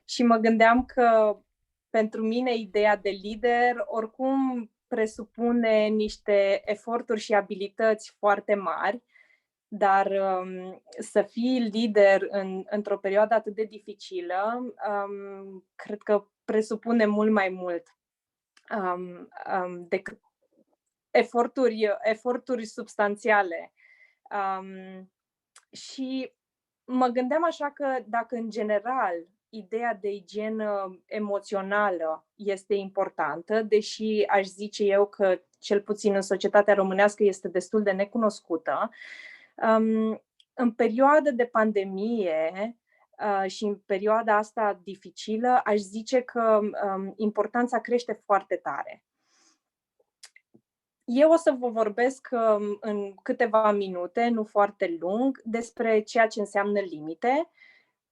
Și mă gândeam că pentru mine ideea de lider oricum presupune niște eforturi și abilități foarte mari, dar să fii lider într-o perioadă atât de dificilă, cred că presupune mult mai mult decât eforturi substanțiale. Și mă gândeam așa că dacă în general ideea de igienă emoțională este importantă, deși aș zice eu că cel puțin în societatea românească este destul de necunoscută, în perioada de pandemie și în perioada asta dificilă, aș zice că importanța crește foarte tare. Eu o să vă vorbesc în câteva minute, nu foarte lung, despre ceea ce înseamnă limite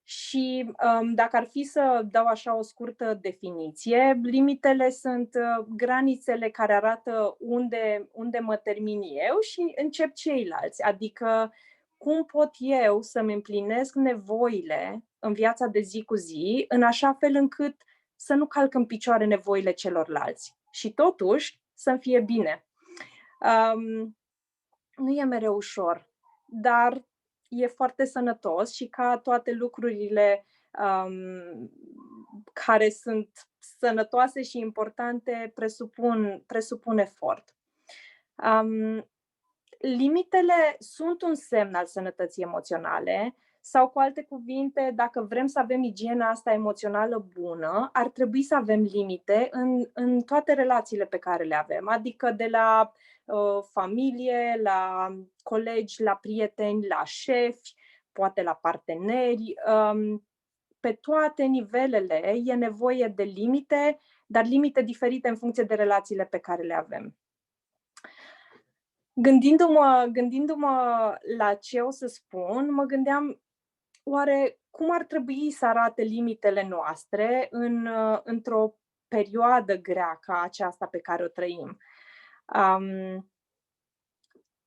și dacă ar fi să dau așa o scurtă definiție, limitele sunt granițele care arată unde mă termin eu și încep ceilalți, adică cum pot eu să-mi împlinesc nevoile în viața de zi cu zi, în așa fel încât să nu calc în picioare nevoile celorlalți și totuși să-mi fie bine. Nu e mereu ușor, dar e foarte sănătos și ca toate lucrurile care sunt sănătoase și importante presupun efort. Limitele sunt un semn al sănătății emoționale sau, cu alte cuvinte, dacă vrem să avem igiena asta emoțională bună, ar trebui să avem limite în toate relațiile pe care le avem, adică de la familie, la colegi, la prieteni, la șefi, poate la parteneri. Pe toate nivelele e nevoie de limite, dar limite diferite în funcție de relațiile pe care le avem. Gândindu-mă la ce o să spun, mă gândeam, oare cum ar trebui să arate limitele noastre într-o perioadă grea ca aceasta pe care o trăim?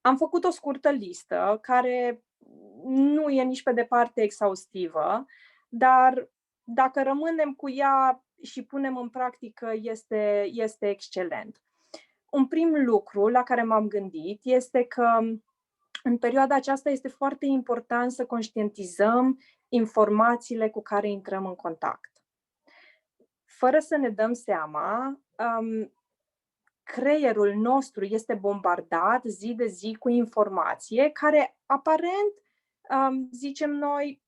Am făcut o scurtă listă care nu e nici pe departe exhaustivă, dar dacă rămânem cu ea și punem în practică, este excelent. Un prim lucru la care m-am gândit este că în perioada aceasta este foarte important să conștientizăm informațiile cu care intrăm în contact. Fără să ne dăm seama, creierul nostru este bombardat zi de zi cu informație care aparent, zicem noi,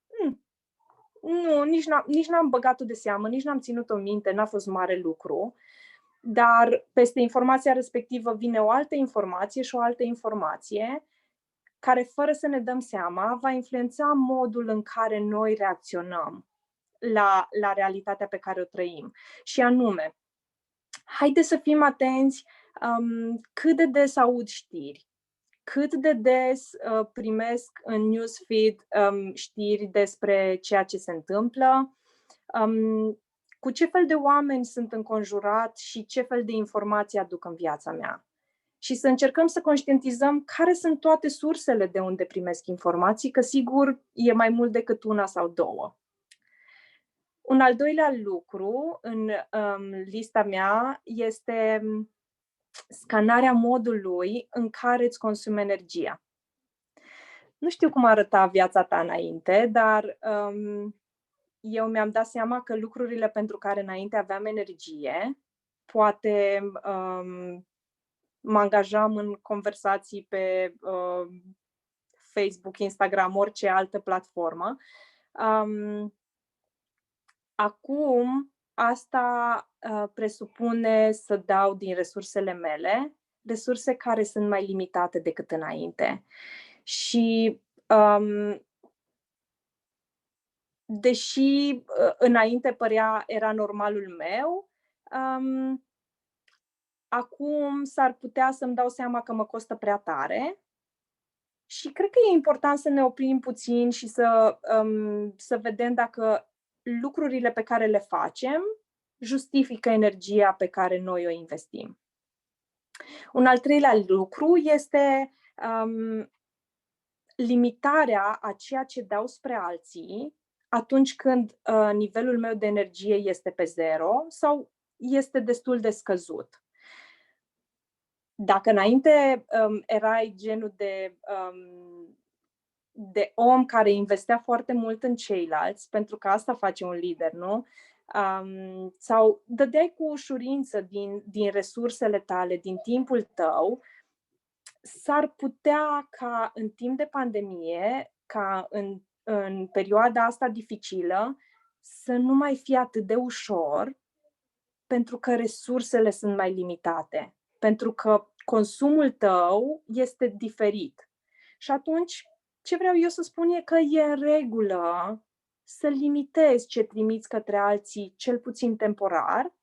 nu, nici n-am băgat-o de seamă, nici n-am ținut-o minte, n-a fost mare lucru, dar peste informația respectivă vine o altă informație și o altă informație care, fără să ne dăm seama, va influența modul în care noi reacționăm la realitatea pe care o trăim. Și anume, haideți să fim atenți cât de des aud știri, cât de des primesc în newsfeed știri despre ceea ce se întâmplă, cu ce fel de oameni sunt înconjurat și ce fel de informații aduc în viața mea. Și să încercăm să conștientizăm care sunt toate sursele de unde primesc informații, că sigur e mai mult decât una sau două. Un al doilea lucru în lista mea este scanarea modului în care îți consumi energia. Nu știu cum arăta viața ta înainte, dar eu mi-am dat seama că lucrurile pentru care înainte aveam energie, poate mă angajam în conversații pe Facebook, Instagram, orice altă platformă. Acum, asta presupune să dau din resursele mele, resurse care sunt mai limitate decât înainte. Și deși înainte era normalul meu, acum s-ar putea să-mi dau seama că mă costă prea tare și cred că e important să ne oprim puțin și să vedem dacă lucrurile pe care le facem justifică energia pe care noi o investim. Un al treilea lucru este limitarea a ceea ce dau spre alții, atunci când nivelul meu de energie este pe 0 sau este destul de scăzut. Dacă înainte erai genul de om care investea foarte mult în ceilalți, pentru că asta face un lider, nu? Sau dădeai cu ușurință din resursele tale, din timpul tău, s-ar putea ca în timp de pandemie, ca în perioada asta dificilă, să nu mai fie atât de ușor, pentru că resursele sunt mai limitate, pentru că consumul tău este diferit. Și atunci, ce vreau eu să spun e că e în regulă să limitezi ce trimiți către alții, cel puțin temporar,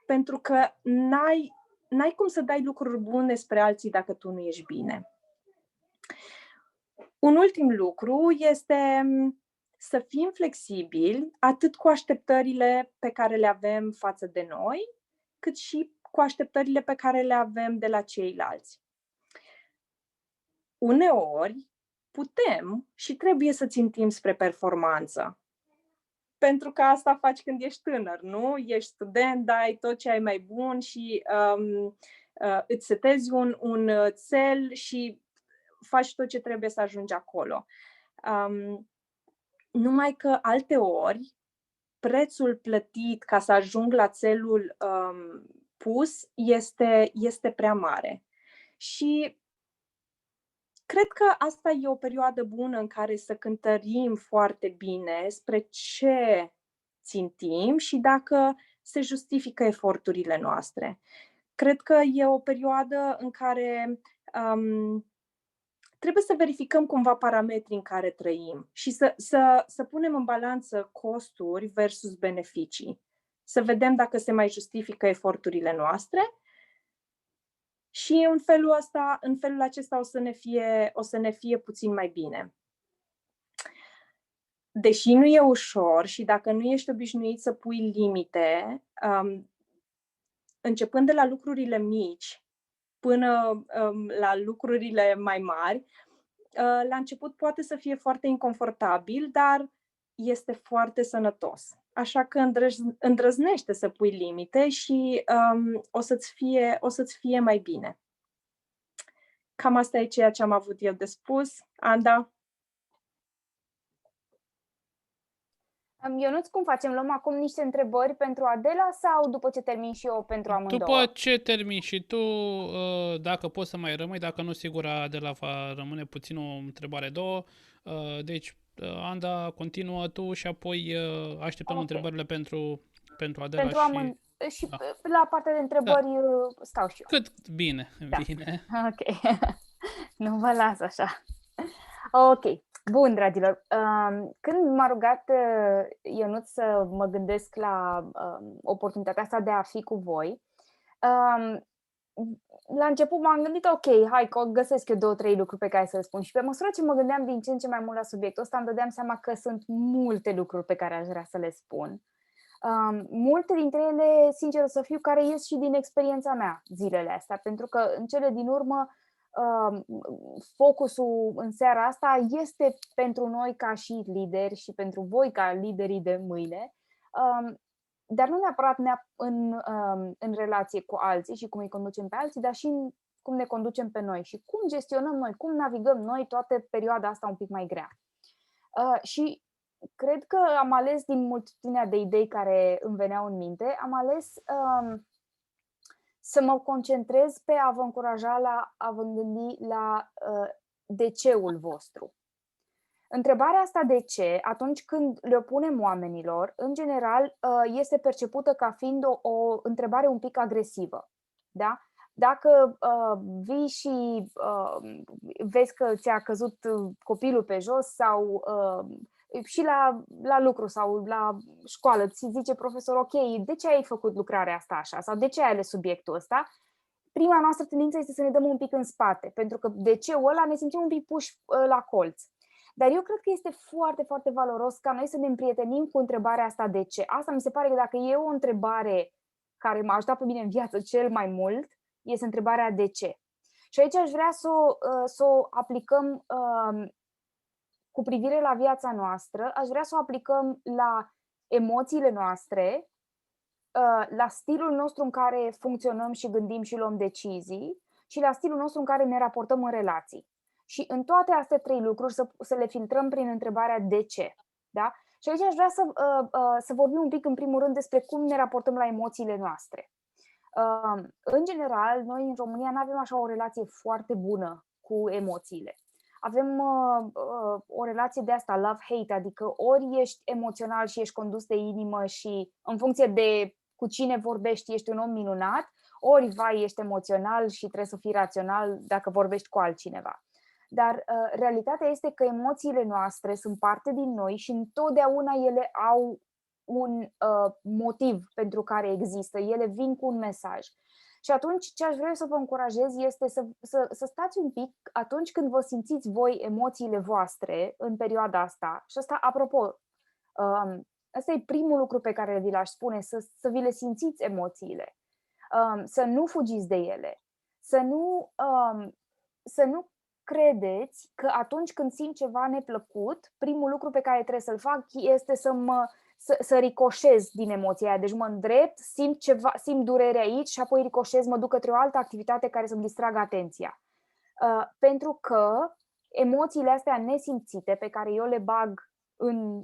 pentru că n-ai cum să dai lucruri bune spre alții dacă tu nu ești bine. Un ultim lucru este să fim flexibili atât cu așteptările pe care le avem față de noi, cât și cu așteptările pe care le avem de la ceilalți. Uneori putem și trebuie să țintim spre performanță. Pentru că asta faci când ești tânăr, nu? Ești student, dai tot ce ai mai bun și îți setezi un cel și faci tot ce trebuie să ajungi acolo. Numai că alteori prețul plătit ca să ajung la țelul pus este prea mare. Și cred că asta e o perioadă bună în care să cântărim foarte bine spre ce țintim și dacă se justifică eforturile noastre. Cred că e o perioadă în care trebuie să verificăm cumva parametrii în care trăim și să punem în balanță costuri versus beneficii. Să vedem dacă se mai justifică eforturile noastre și în felul acesta o să ne fie puțin mai bine. Deși nu e ușor și dacă nu ești obișnuit să pui limite, începând de la lucrurile mici până la lucrurile mai mari, la început poate să fie foarte inconfortabil, dar este foarte sănătos. Așa că îndrăznește să pui limite și o să-ți fie mai bine. Cam asta e ceea ce am avut eu de spus. Anda? Ionuț, cum facem? Luăm acum niște întrebări pentru Adela sau după ce termin și eu pentru amândouă? După ce termin și tu, dacă poți să mai rămâi, dacă nu, sigur Adela va rămâne puțin o întrebare, două. Deci, Anda, continuă tu și apoi așteptăm întrebările pentru Adela și da. La partea de întrebări stau și eu. Cât bine, da. Bine. Ok. Nu vă las așa. Ok. Bun, dragilor. Când m-a rugat Ionuț să mă gândesc la oportunitatea asta de a fi cu voi, la început m-am gândit, ok, hai că găsesc eu 2-3 lucruri pe care să le spun. Și pe măsură ce mă gândeam din ce în ce mai mult la subiectul ăsta, îmi dădeam seama că sunt multe lucruri pe care aș vrea să le spun. Multe dintre ele, sincer să fiu, care ies și din experiența mea zilele astea, pentru că în cele din urmă focusul în seara asta este pentru noi ca și lideri și pentru voi ca liderii de mâine, dar nu neapărat în relație cu alții și cum îi conducem pe alții, dar și cum ne conducem pe noi și cum gestionăm noi, cum navigăm noi toată perioada asta un pic mai grea. Și cred că am ales din multitudinea de idei care îmi veneau în minte, am ales să mă concentrez pe a vă încuraja a vă gândi la de ce-ul vostru. Întrebarea asta de ce, atunci când le punem oamenilor, în general este percepută ca fiind o întrebare un pic agresivă. Da? Dacă vii și vezi că ți-a căzut copilul pe jos sau și la lucru sau la școală ți zice profesor, ok, de ce ai făcut lucrarea asta așa sau de ce ai ales subiectul ăsta? Prima noastră tendință este să ne dăm un pic în spate, pentru că de ce-ul ăla ne simțim un pic puși la colț. Dar eu cred că este foarte, foarte valoros ca noi să ne împrietenim cu întrebarea asta de ce. Asta mi se pare că dacă e o întrebare care m-a ajutat pe mine în viață cel mai mult, este întrebarea de ce. Și aici aș vrea să o aplicăm cu privire la viața noastră, aș vrea să o aplicăm la emoțiile noastre, la stilul nostru în care funcționăm și gândim și luăm decizii și la stilul nostru în care ne raportăm în relații. Și în toate astea 3 lucruri să le filtrăm prin întrebarea de ce. Da? Și aici aș vrea să vorbim un pic în primul rând despre cum ne raportăm la emoțiile noastre. În general, noi în România nu avem așa o relație foarte bună cu emoțiile. Avem o relație de asta, love-hate, adică ori ești emoțional și ești condus de inimă și în funcție de cu cine vorbești ești un om minunat, ori vai, ești emoțional și trebuie să fii rațional dacă vorbești cu altcineva. Dar realitatea este că emoțiile noastre sunt parte din noi și întotdeauna ele au un motiv pentru care există, ele vin cu un mesaj. Și atunci ce aș vrea să vă încurajez este să stați un pic atunci când vă simțiți voi emoțiile voastre în perioada asta. Și asta, apropo, ăsta e primul lucru pe care vi l-aș spune, să vi le simțiți emoțiile, să nu fugiți de ele, să nu credeți că atunci când simt ceva neplăcut, primul lucru pe care trebuie să-l fac este să ricoșez din emoția aia. Deci mă îndrept, simt durere aici și apoi ricoșez, mă duc către o altă activitate care să-mi distragă atenția. Pentru că emoțiile astea nesimțite pe care eu le bag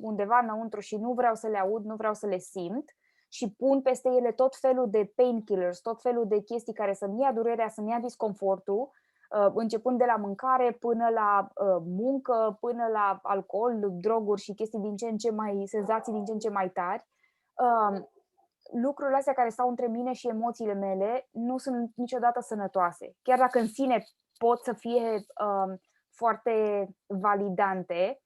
undeva înăuntru și nu vreau să le aud, nu vreau să le simt și pun peste ele tot felul de painkillers, tot felul de chestii care să-mi ia durerea, să-mi ia disconfortul, începând de la mâncare până la muncă, până la alcool, droguri și chestii din ce în ce mai, senzații din ce în ce mai tari. Lucrurile astea care stau între mine și emoțiile mele nu sunt niciodată sănătoase. Chiar dacă în sine pot să fie foarte validante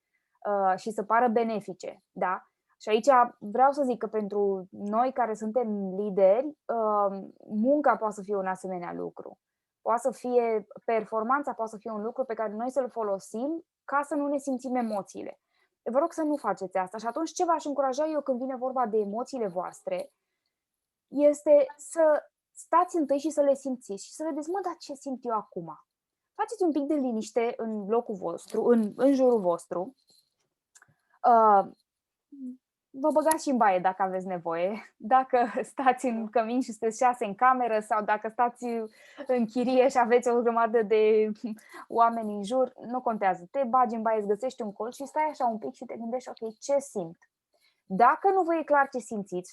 și să pară benefice, da? Și aici vreau să zic că pentru noi care suntem lideri, munca poate să fie un asemenea lucru. Poate să fie performanța, poate să fie un lucru pe care noi să-l folosim ca să nu ne simțim emoțiile. Vă rog să nu faceți asta. Și atunci ce v-aș încuraja eu când vine vorba de emoțiile voastre este să stați întâi și să le simțiți și să vedeți, dar ce simt eu acum? Faceți un pic de liniște în locul vostru, în jurul vostru. Vă băgați și în baie dacă aveți nevoie. Dacă stați în cămin și sunteți 6 în cameră sau dacă stați în chirie și aveți o grămadă de oameni în jur, nu contează. Te bagi în baie, îți găsești un colț și stai așa un pic și te gândești, ok, ce simt? Dacă nu vă e clar ce simțiți,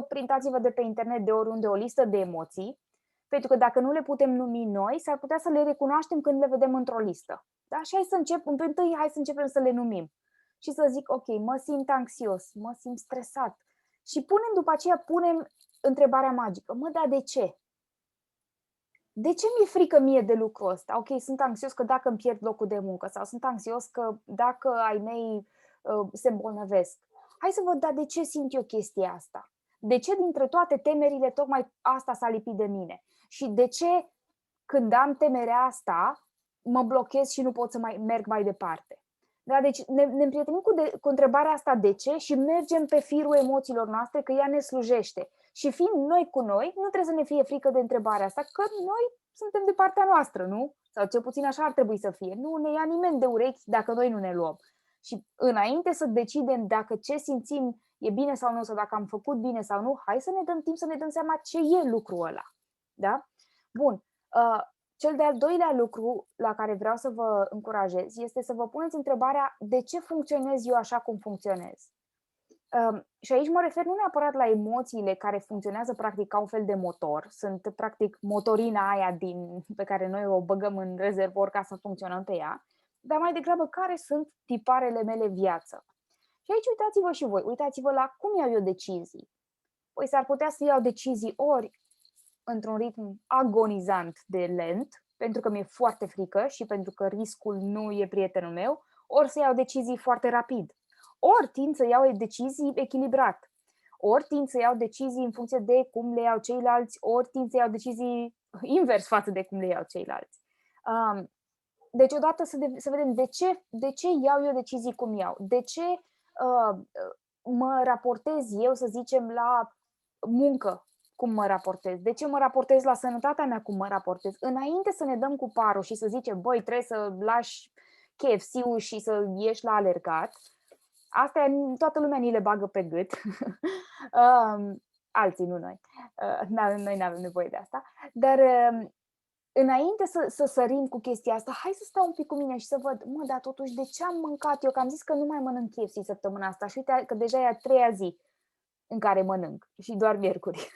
printați-vă de pe internet de oriunde o listă de emoții, pentru că dacă nu le putem numi noi, s-ar putea să le recunoaștem când le vedem într-o listă. Da? Și hai să începem să le numim. Și să zic, ok, mă simt anxios, mă simt stresat. Și după aceea punem întrebarea magică. Dar de ce? De ce mi-e frică mie de lucrul ăsta? Ok, sunt anxios că dacă îmi pierd locul de muncă sau sunt anxios că dacă ai mei se îmbolnăvesc. Hai să văd, de ce simt eu chestia asta? De ce dintre toate temerile tocmai asta s-a lipit de mine? Și de ce când am temerea asta mă blochez și nu pot să merg mai departe? Da, deci ne împrietenim cu întrebarea asta de ce și mergem pe firul emoțiilor noastre că ea ne slujește. Și fiind noi cu noi, nu trebuie să ne fie frică de întrebarea asta, că noi suntem de partea noastră, nu? Sau cel puțin așa ar trebui să fie. Nu ne ia nimeni de urechi dacă noi nu ne luăm. Și înainte să decidem dacă ce simțim e bine sau nu, sau dacă am făcut bine sau nu, hai să ne dăm timp să ne dăm seama ce e lucrul ăla. Da? Bun. Cel de-al doilea lucru la care vreau să vă încurajez este să vă puneți întrebarea de ce funcționez eu așa cum funcționez. Și aici mă refer nu neapărat la emoțiile care funcționează practic ca un fel de motor, sunt practic motorina aia pe care noi o băgăm în rezervor ca să funcționăm pe ea, dar mai degrabă care sunt tiparele mele viață. Și aici uitați-vă și voi, uitați-vă la cum iau eu decizii. Păi s-ar putea să iau decizii ori într-un ritm agonizant de lent, pentru că mi-e foarte frică și pentru că riscul nu e prietenul meu, ori să iau decizii foarte rapid. Ori tind să iau decizii echilibrat. Ori tind să iau decizii în funcție de cum le iau ceilalți, ori tind să iau decizii invers față de cum le iau ceilalți. Deci odată să vedem de ce iau eu decizii cum iau. De ce mă raportez eu, să zicem, la muncă cum mă raportez, de ce mă raportez la sănătatea mea cum mă raportez. Înainte să ne dăm cu parul și să zicem, băi, trebuie să lași KFC-ul și să ieși la alergat. Astea toată lumea ni le bagă pe gât. Alții, nu noi. Noi nu avem nevoie de asta. Dar înainte să sărim cu chestia asta, hai să stau un pic cu mine și să văd, dar totuși de ce am mâncat eu? Că am zis că nu mai mănânc KFC săptămâna asta și uite că deja e a 3-a zi în care mănânc și doar miercuri.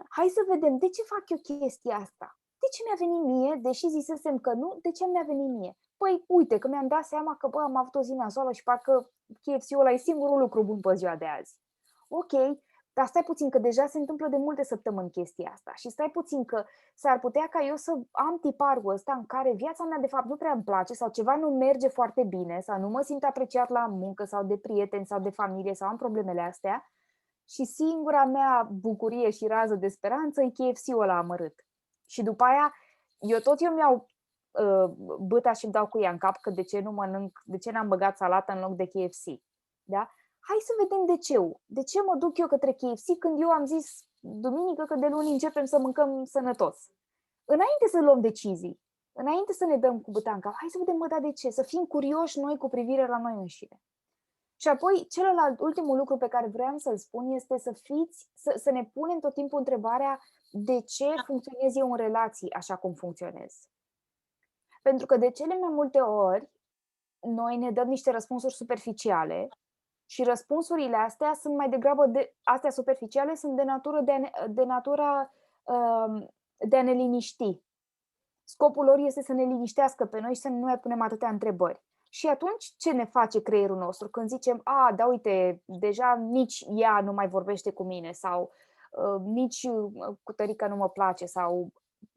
Hai să vedem, de ce fac eu chestia asta? De ce mi-a venit mie, deși zisesem că nu, de ce mi-a venit mie? Păi uite că mi-am dat seama că am avut o zi nasoală și parcă KFC-ul ăla e singurul lucru bun pe ziua de azi. Ok, dar stai puțin că deja se întâmplă de multe săptămâni chestia asta și stai puțin că s-ar putea ca eu să am tiparul ăsta în care viața mea de fapt nu prea îmi place sau ceva nu merge foarte bine sau nu mă simt apreciat la muncă sau de prieteni sau de familie sau am problemele astea și singura mea bucurie și rază de speranță e KFC-ul ăla amărât. Și după aia eu mi-au bâta și îmi dau cu ea în cap că de ce nu mănânc, de ce n-am băgat salată în loc de KFC. Da? Hai să vedem de ce. De ce mă duc eu către KFC când eu am zis duminică că de luni începem să mâncăm sănătos? Înainte să luăm decizii, înainte să ne dăm cu bâta în cap, hai să vedem, de ce? Să fim curioși noi cu privire la noi înșine. Și apoi, ultimul lucru pe care vreau să-l spun este să ne punem tot timpul întrebarea de ce funcționez eu în relații așa cum funcționez. Pentru că de cele mai multe ori noi ne dăm niște răspunsuri superficiale și răspunsurile astea sunt mai degrabă astea superficiale sunt de natura de a ne liniști. Scopul lor este să ne liniștească pe noi și să nu mai punem atâtea întrebări. Și atunci ce ne face creierul nostru când zicem, da uite, deja nici ea nu mai vorbește cu mine sau nici cu tărica nu mă place sau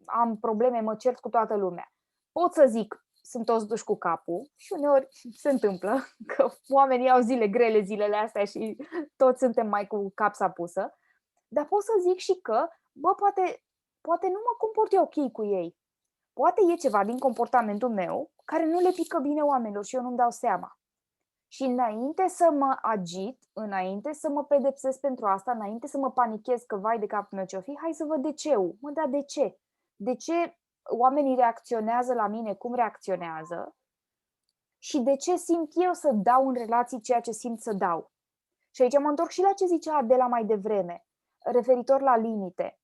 am probleme, mă cert cu toată lumea. Pot să zic, sunt toți duși cu capul și uneori se întâmplă că oamenii au zile grele zilele astea și toți suntem mai cu capsa pusă, dar pot să zic și că, poate nu mă comport eu ok cu ei. Poate e ceva din comportamentul meu care nu le pică bine oamenilor și eu nu-mi dau seama. Și înainte să mă agit, înainte să mă pedepsesc pentru asta, înainte să mă panichez că vai de capul meu ce-o fi, hai să văd de ce. Dar de ce? De ce oamenii reacționează la mine cum reacționează și de ce simt eu să dau în relații ceea ce simt să dau. Și aici mă întorc și la ce zicea Adela mai devreme, referitor la limite.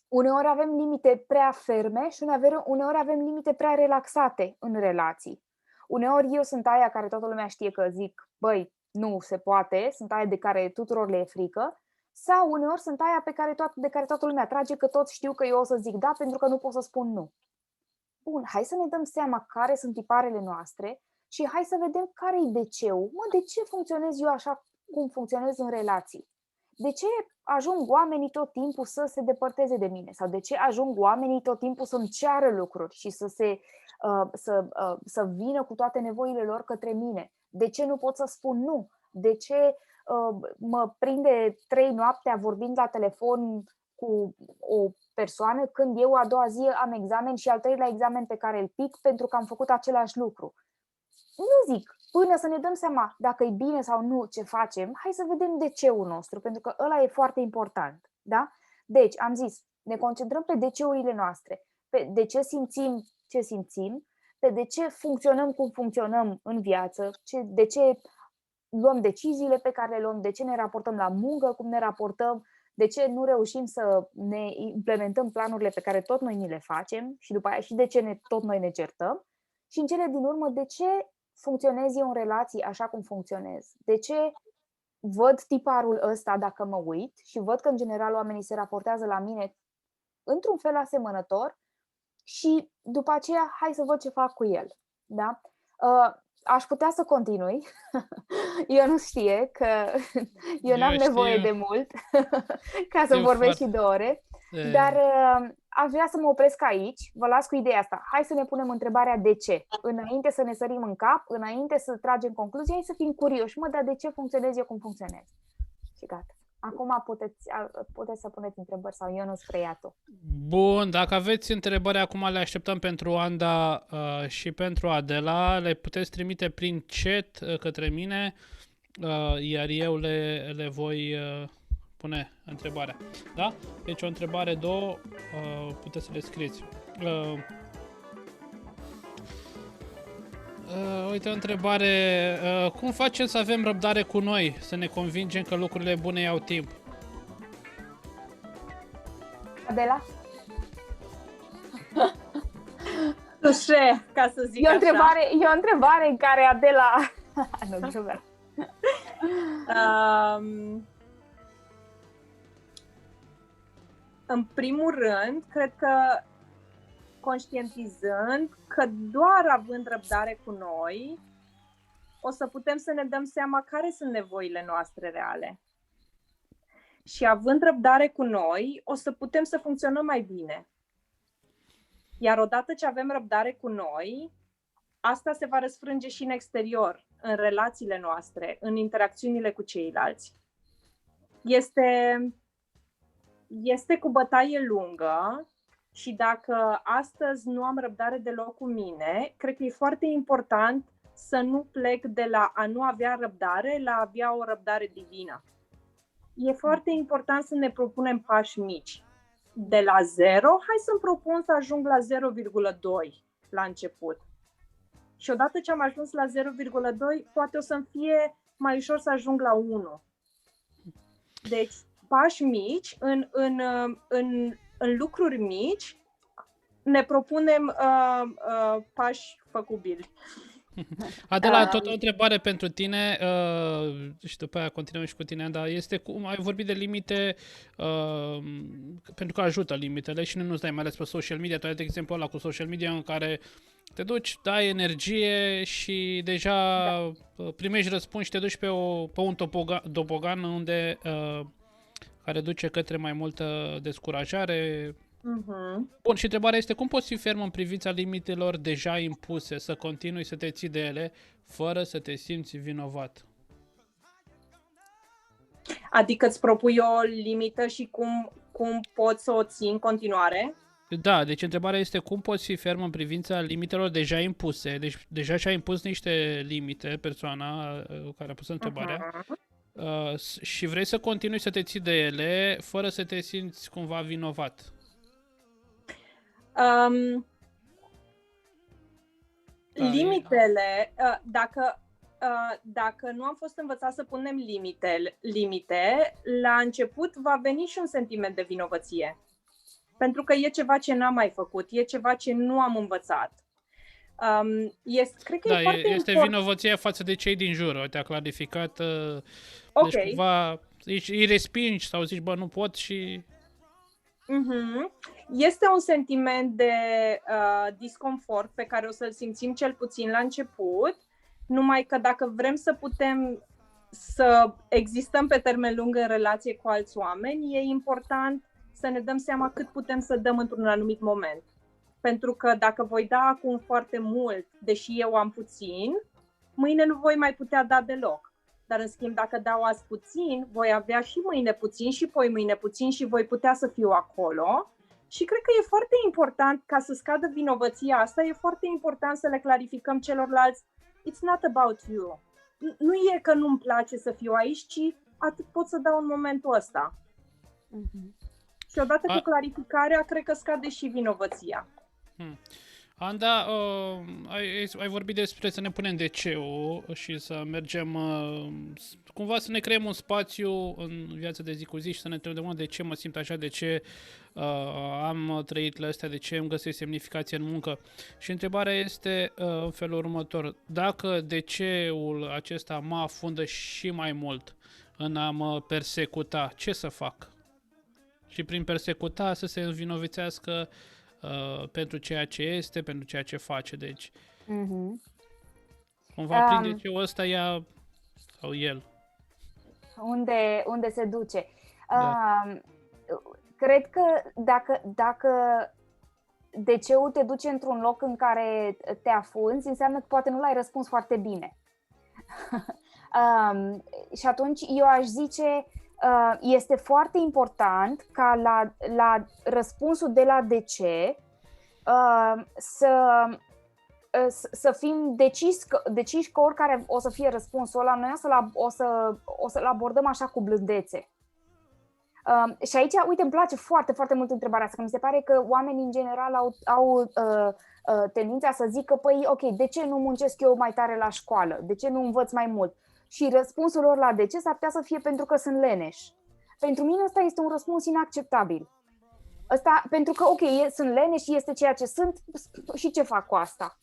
Uneori avem limite prea ferme și uneori avem limite prea relaxate în relații. Uneori eu sunt aia care toată lumea știe că zic, băi, nu se poate, sunt aia de care tuturor le e frică, sau uneori sunt aia de care toată lumea trage că toți știu că eu o să zic da pentru că nu pot să spun nu. Bun, hai să ne dăm seama care sunt tiparele noastre și hai să vedem care e DC-ul. De ce funcționez eu așa cum funcționez în relații? De ce ajung oamenii tot timpul să se depărteze de mine? Sau de ce ajung oamenii tot timpul să-mi ceară lucruri și să vină cu toate nevoile lor către mine? De ce nu pot să spun nu? De ce mă prinde 3 noaptea vorbind la telefon cu o persoană când eu a doua zi am examen și al 3-lea examen pe care îl pic pentru că am făcut același lucru? Nu zic, până să ne dăm seama dacă e bine sau nu ce facem, hai să vedem DC-ul nostru, pentru că ăla e foarte important. Da? Deci, am zis, ne concentrăm pe DC-urile noastre, pe de ce simțim ce simțim, pe de ce funcționăm cum funcționăm în viață, de ce luăm deciziile pe care le luăm, de ce ne raportăm la muncă, cum ne raportăm, de ce nu reușim să ne implementăm planurile pe care tot noi ni le facem și după aia și de ce tot noi ne certăm și în cele din urmă de ce funcționez eu în relații așa cum funcționez, de ce văd tiparul ăsta dacă mă uit și văd că în general oamenii se raportează la mine într-un fel asemănător și după aceea hai să văd ce fac cu el. Da? Aș putea să continui. Eu nu știe că eu n-am nevoie de mult ca să vorbesc și 2 ore. Dar aș vrea să mă opresc aici. Vă las cu ideea asta. Hai să ne punem întrebarea de ce. Înainte să ne sărim în cap, înainte să tragem concluzia, hai să fim curioși. Dar de ce funcționez eu cum funcționez? Și gata. Acum puteți să puneți întrebări sau eu nu spre ea tu. Bun, dacă aveți întrebări acum le așteptăm pentru Anda și pentru Adela. Le puteți trimite prin chat către mine, iar eu le voi pune întrebarea. Da? Deci o întrebare, 2, puteți să le scrieți. Uite o întrebare. Cum facem să avem răbdare cu noi? Să ne convingem că lucrurile bune iau timp? Adela? Tușe, ca să zic așa. E o întrebare în care Adela... Nu, în primul rând, cred că conștientizând că doar având răbdare cu noi, o să putem să ne dăm seama care sunt nevoile noastre reale. Și având răbdare cu noi, o să putem să funcționăm mai bine. Iar odată ce avem răbdare cu noi, asta se va răsfrânge și în exterior, în relațiile noastre, în interacțiunile cu ceilalți. Este cu bătaie lungă și dacă astăzi nu am răbdare deloc cu mine, cred că e foarte important să nu plec de la a nu avea răbdare la a avea o răbdare divină. E foarte important să ne propunem pași mici. De la 0, hai să-mi propun să ajung la 0,2 la început. Și odată ce am ajuns la 0,2, poate o să-mi fie mai ușor să ajung la 1. Deci, pași mici, în lucruri mici, ne propunem pași făcubili. Adela, tot o întrebare pentru tine și după aia continuăm și cu tine, dar este cum ai vorbit de limite, pentru că ajută limitele și nu-ți dai mai ales pe social media. Tu ai de exemplu ăla cu social media în care te duci, dai energie și deja primești răspuns și te duci pe un topogan unde care duce către mai multă descurajare. Bun, și întrebarea este cum poți fi ferm în privința limitelor deja impuse, să continui să te ții de ele fără să te simți vinovat? Adică îți propui o limită și cum poți să o ții în continuare? Da, deci întrebarea este cum poți fi ferm în privința limitelor deja impuse. Deci deja și-a impus niște limite persoana care a pus întrebarea și vrei să continui să te ții de ele fără să te simți cumva vinovat. Limitele, dacă nu am fost învățat să punem limite, la început va veni și un sentiment de vinovăție. Pentru că e ceva ce n-am mai făcut, e ceva ce nu am învățat. Cred că este vinovăția față de cei din jur, te-a clarificat. Okay. Deci cumva îi respingi sau zici, bă, nu pot și... Este un sentiment de disconfort pe care o să-l simțim cel puțin la început, numai că dacă vrem să putem să existăm pe termen lung în relație cu alți oameni, e important să ne dăm seama cât putem să dăm într-un anumit moment. Pentru că dacă voi da acum foarte mult, deși eu am puțin, mâine nu voi mai putea da deloc. Dar în schimb, dacă dau azi puțin, voi avea și mâine puțin și poi mâine puțin și voi putea să fiu acolo. Și cred că e foarte important, ca să scadă vinovăția asta, e foarte important să le clarificăm celorlalți. It's not about you. Nu e că nu-mi place să fiu aici, ci atât pot să dau în momentul ăsta. Și odată cu clarificarea, cred că scade și vinovăția. Anda, ai vorbit despre să ne punem DC-ul și să mergem, cumva să ne creăm un spațiu în viața de zi cu zi și să ne întrebăm de ce mă simt așa, de ce am trăit la astea, de ce îmi găsesc semnificație în muncă. Și întrebarea este în felul următor: dacă DC-ul acesta mă afundă și mai mult în a mă persecuta, ce să fac? Și prin persecuta să se învinovățească pentru ceea ce este, pentru ceea ce face. Deci, cumva prin DC-ul ăsta ea sau el. Unde se duce. Da. Cred că dacă DC-ul te duce într-un loc în care te afunzi, înseamnă că poate nu l-ai răspuns foarte bine. Și atunci eu aș zice, este foarte important ca la răspunsul de la DC să fim deciși că oricare o să fie răspunsul ăla, noi o să-l abordăm așa cu blândețe. Și aici, uite, îmi place foarte, foarte mult întrebarea asta, că mi se pare că oamenii în general au tendința să zică, păi, ok, de ce nu muncesc eu mai tare la școală? De ce nu învăț mai mult? Și răspunsul lor la de ce s-ar putea să fie pentru că sunt leneși. Pentru mine ăsta este un răspuns inacceptabil. Pentru că, ok, sunt leneși, este ceea ce sunt și ce fac cu asta?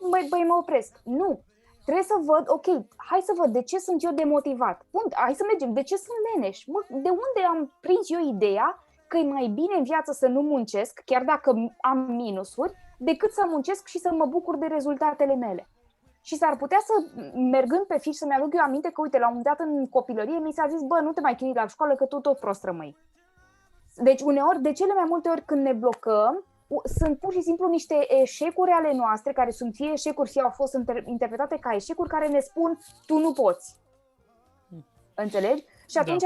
Băi, mă opresc. Nu. Trebuie să văd, ok, hai să văd de ce sunt eu demotivat. Hai să mergem, de ce sunt leneși? De unde am prins eu ideea că e mai bine în viață să nu muncesc, chiar dacă am minusuri, decât să muncesc și să mă bucur de rezultatele mele. Și s-ar putea să, mergând pe fiș, să-mi aduc eu aminte că, uite, la un moment dat în copilărie mi s-a zis, nu te mai chinui la școală că tu tot prost rămâi. Deci uneori, de cele mai multe ori când ne blocăm, sunt pur și simplu niște eșecuri ale noastre, care sunt fie eșecuri, fie au fost interpretate ca eșecuri, care ne spun, tu nu poți. Înțelegi? Și atunci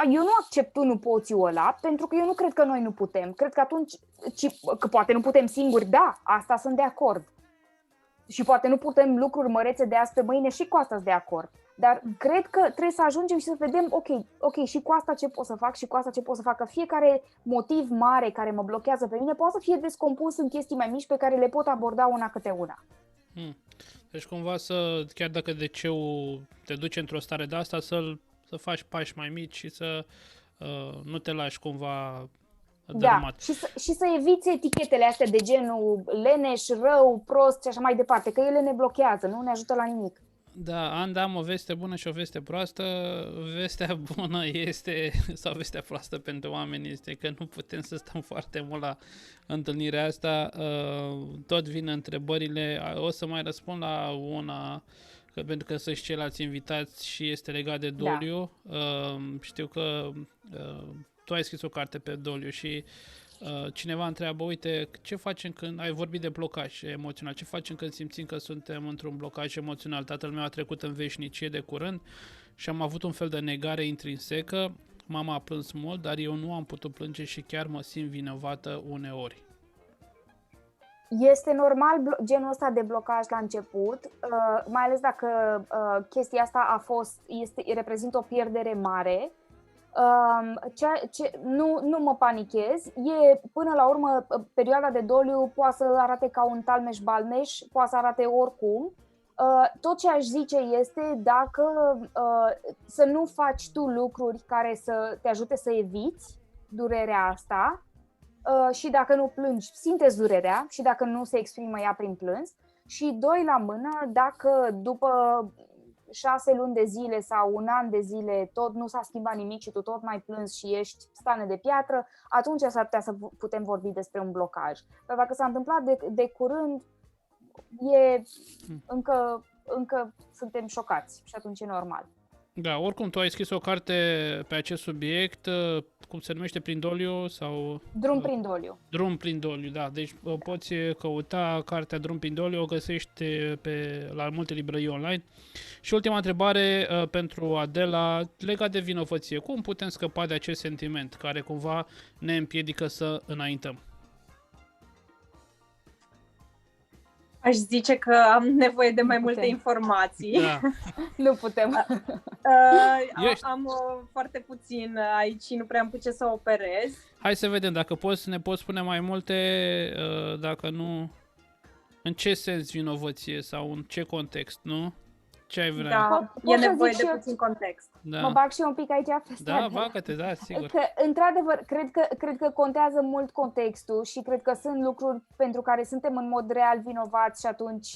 eu nu accept tu nu poți-ul ăla, pentru că eu nu cred că noi nu putem. Cred că atunci, că poate nu putem singuri, da, asta sunt de acord. Și poate nu putem lucruri mărețe de azi pe mâine și cu asta sunt de acord. Dar cred că trebuie să ajungem și să vedem, ok, și cu asta ce pot să fac și cu asta ce pot să fac. Că fiecare motiv mare care mă blochează pe mine poate să fie descompus în chestii mai mici pe care le pot aborda una câte una. Deci cumva chiar dacă DC-ul te duce într-o stare de asta, să faci pași mai mici și să nu te lași cumva dărâmat. Da, și să eviți etichetele astea de genul leneș, rău, prost și așa mai departe, că ele ne blochează, nu ne ajută la nimic. Da, am o veste bună și o veste proastă. Vestea bună este, sau vestea proastă pentru oameni este că nu putem să stăm foarte mult la întâlnirea asta. Tot vin întrebările, o să mai răspund la una, pentru că sunt și ceilalți invitați și este legat de doliu. Da. Știu că tu ai scris o carte pe doliu și cineva întreabă, uite, ce facem când ai vorbit de blocaj emoțional, ce facem când simțim că suntem într-un blocaj emoțional? Tatăl meu a trecut în veșnicie de curând și am avut un fel de negare intrinsecă, mama a plâns mult, dar eu nu am putut plânge și chiar mă simt vinovată uneori. Este normal genul ăsta de blocaj la început, mai ales dacă chestia asta reprezintă o pierdere mare. Nu mă panichez. Până la urmă, perioada de doliu poate să arate ca un talmeș-balmeș, poate să arate oricum. Tot ce aș zice este să nu faci tu lucruri care să te ajute să eviți durerea asta și dacă nu plângi, simte durerea și dacă nu se exprimă ea prin plâns. Și doi la mână, dacă după 6 luni de zile sau un an de zile tot nu s-a schimbat nimic și tu tot mai plângi și ești stane de piatră, atunci s-ar putea să putem vorbi despre un blocaj. Dar dacă s-a întâmplat de curând, încă suntem șocați și atunci e normal. Da, oricum tu ai scris o carte pe acest subiect, cum se numește, Prin doliu sau... Drum prin doliu. Drum prin doliu, da. Deci poți căuta cartea Drum prin doliu, o găsești la multe librării online. Și ultima întrebare pentru Adela, legat de vinovăție. Cum putem scăpa de acest sentiment care cumva ne împiedică să înaintăm? Aș zice că am nevoie de mai multe informații. Da. Nu putem. Am foarte puțin aici și nu prea am putut să operez. Hai să vedem, dacă ne poți spune mai multe, dacă nu, în ce sens vinovăție sau în ce context, nu? Ce ai vrea? Da, e nevoie de puțin context. Da. Mă bag și eu un pic aici. Da, bagă-te, da, sigur. Că, într-adevăr, cred că contează mult contextul și cred că sunt lucruri pentru care suntem în mod real vinovați și atunci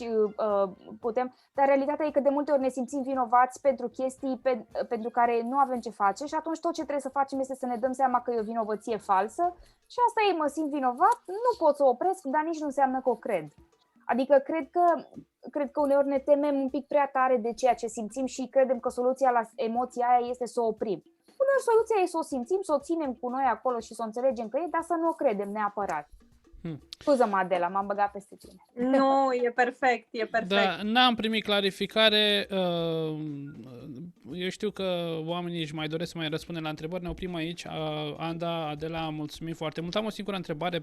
putem. Dar realitatea e că de multe ori ne simțim vinovați pentru chestii pentru care nu avem ce face și atunci tot ce trebuie să facem este să ne dăm seama că e o vinovăție falsă și asta e, mă simt vinovat, nu pot să o opresc, dar nici nu înseamnă că o cred. Adică cred că uneori ne temem un pic prea tare de ceea ce simțim și credem că soluția la emoția aia este să o oprim. Uneori soluția e să o simțim, să o ținem cu noi acolo și să o înțelegem că e, dar să nu o credem neapărat. Scuză-mă, Adela, m-am băgat peste tine. Nu, e perfect. Da, n-am primit clarificare. Eu știu că oamenii își mai doresc să mai răspundem la întrebări. Ne oprim aici. Anda, Adela, mulțumim foarte mult. Am o singură întrebare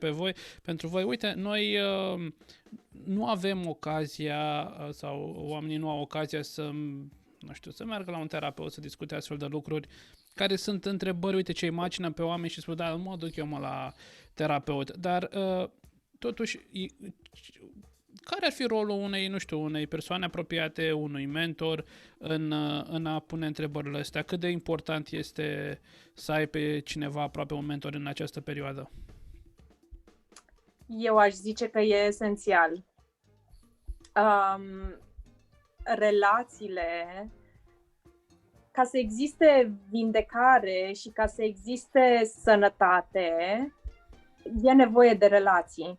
pentru voi. Uite, noi nu avem ocazia sau oamenii nu au ocazia să meargă la un terapeut să discute astfel de lucruri care sunt întrebări, uite ce imagină pe oameni și spun, da, mă duc eu la terapeut, dar totuși, care ar fi rolul unei persoane apropiate, unui mentor în a pune întrebările astea? Cât de important este să ai pe cineva aproape, un mentor în această perioadă? Eu aș zice că e esențial. Relațiile, ca să existe vindecare și ca să existe sănătate, e nevoie de relații.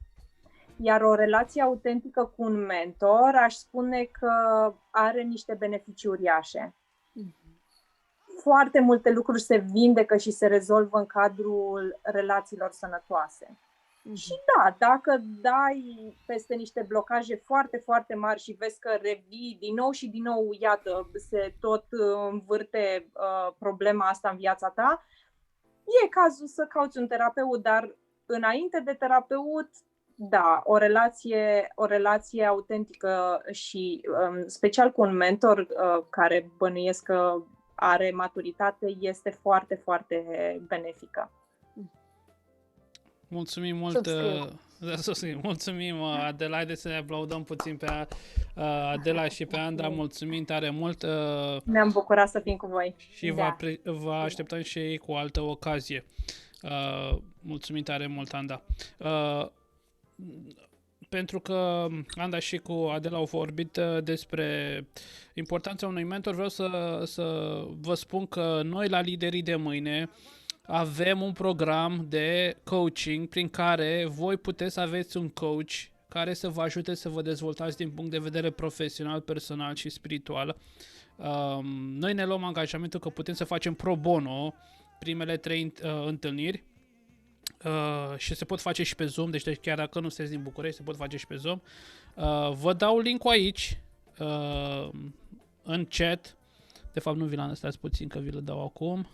Iar o relație autentică cu un mentor, aș spune că are niște beneficii uriașe. Foarte multe lucruri se vindecă și se rezolvă în cadrul relațiilor sănătoase. Și da, dacă dai peste niște blocaje foarte, foarte mari și vezi că revii din nou și din nou, iată, se tot învârte problema asta în viața ta, e cazul să cauți un terapeut, dar înainte de terapeut, da, o relație autentică și special cu un mentor care bănuiesc că are maturitate este foarte, foarte benefică. Mulțumim mult! Mulțumim, Adela, haideți să ne aplaudăm puțin pe Adela și pe Andra, mulțumim tare mult! Ne-am bucurat să fim cu voi! Și vă așteptăm și ei cu altă ocazie. Mulțumim tare mult, Anda! Pentru că Anda și cu Adela au vorbit despre importanța unui mentor, vreau să vă spun că noi la Liderii de Mâine avem un program de coaching prin care voi puteți să aveți un coach care să vă ajute să vă dezvoltați din punct de vedere profesional, personal și spiritual. Noi ne luăm angajamentul că putem să facem pro bono primele 3 întâlniri și se pot face și pe Zoom, deci chiar dacă nu sunteți din București, se pot face și pe Zoom. Vă dau link-ul aici, în chat. De fapt nu vi l-am, stați puțin că vi-l dau acum.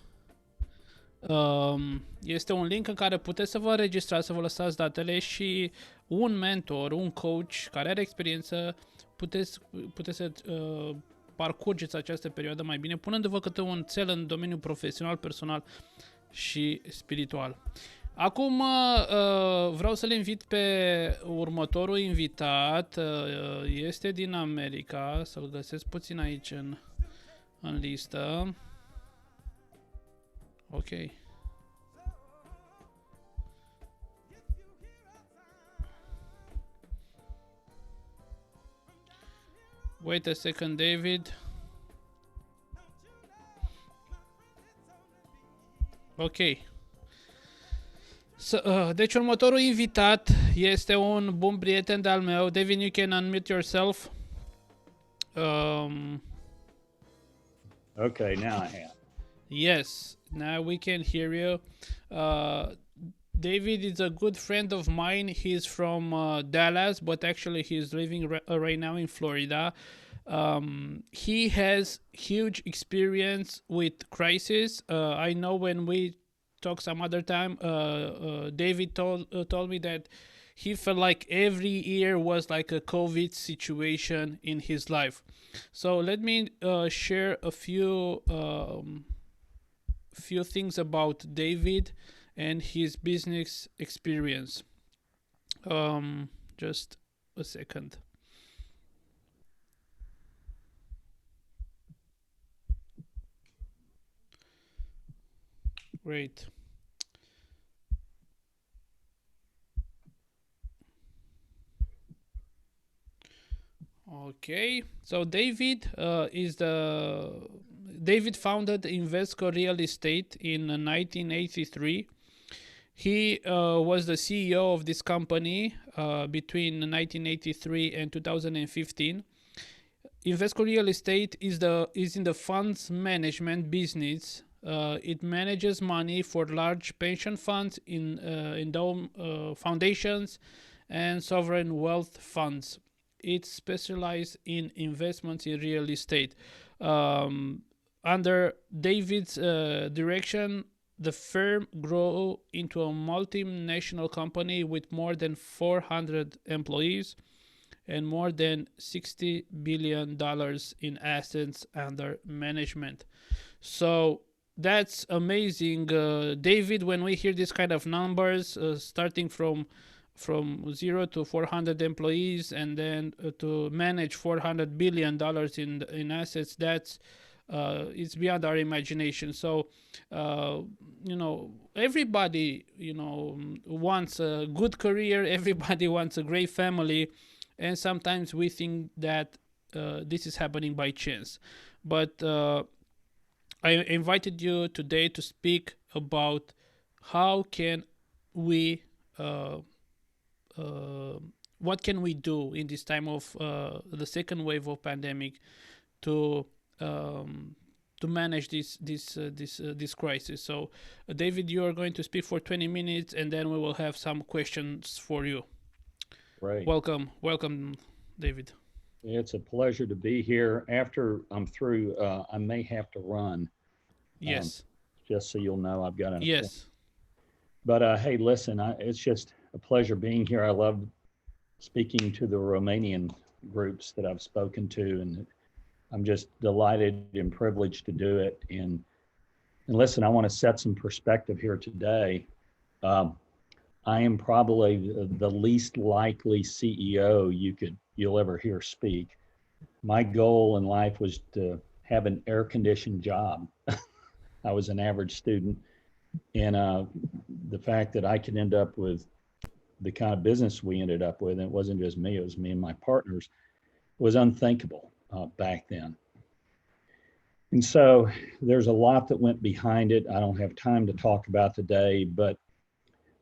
Este un link în care puteți să vă înregistrați, să vă lăsați datele și un mentor, un coach care are experiență, puteți să parcurgeți această perioadă mai bine, punându-vă câte un țel în domeniul profesional, personal și spiritual. Acum vreau să-l invit pe următorul invitat, este din America, să-l găsesc puțin aici în listă. Ok. Wait a second, David. Ok. Deci următorul invitat este un bun prieten de-al meu. David, you can unmute yourself. Okay, now I am. Yes, now we can hear you. David is a good friend of mine. He's from Dallas, but actually he's living right now in Florida. He has huge experience with crisis. I know when we talk some other time, David told me that he felt like every year was like a COVID situation in his life. So let me share a few things about David and his business experience. Just a second. Great. Okay, so David David founded Invesco Real Estate in 1983. He was the CEO of this company between 1983 and 2015. Invesco Real Estate is in the funds management business. It manages money for large pension funds, endowment foundations, and sovereign wealth funds. It specializes in investments in real estate. Under David's direction, the firm grew into a multinational company with more than 400 employees and more than $60 billion in assets under management. So that's amazing, David. When we hear this kind of numbers, starting from 0 to 400 employees, and then to manage $400 billion in assets, that's it's beyond our imagination. So, everybody, wants a good career. Everybody wants a great family, and sometimes we think that this is happening by chance. But I invited you today to speak about how can we, what can we do in this time of the second wave of pandemic to manage this crisis. So, David, you are going to speak for 20 minutes, and then we will have some questions for you. Right. Welcome, David. It's a pleasure to be here. After I'm through, I may have to run. Yes. Just so you'll know, I've got an appointment. Yes. But hey, listen, it's just a pleasure being here. I love speaking to the Romanian groups that I've spoken to, and I'm just delighted and privileged to do it. And listen, I want to set some perspective here today. I am probably the least likely CEO you'll ever hear speak. My goal in life was to have an air-conditioned job. I was an average student, and the fact that I could end up with the kind of business we ended up with, and it wasn't just me, it was me and my partners, was unthinkable back then. And so there's a lot that went behind it. I don't have time to talk about today, but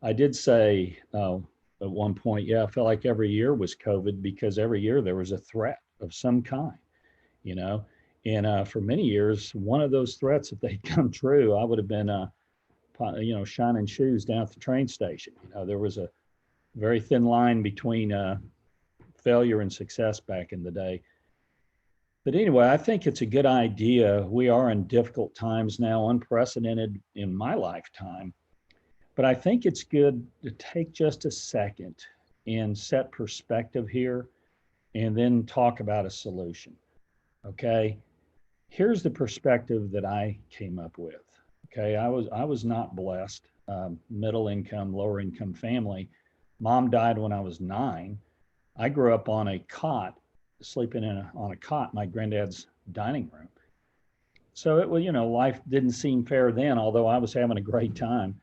I did say at one point, I felt like every year was COVID, because every year there was a threat of some kind, and for many years, one of those threats, if they'd come true, I would have been, shining shoes down at the train station. There was a very thin line between failure and success back in the day. But anyway, I think it's a good idea. We are in difficult times now, unprecedented in my lifetime. But I think it's good to take just a second and set perspective here, and then talk about a solution. Okay, here's the perspective that I came up with. Okay, I was not blessed, middle income, lower income family. Mom died when I was 9. I grew up on a cot, sleeping on a cot in my granddad's dining room. So it was, life didn't seem fair then, although I was having a great time.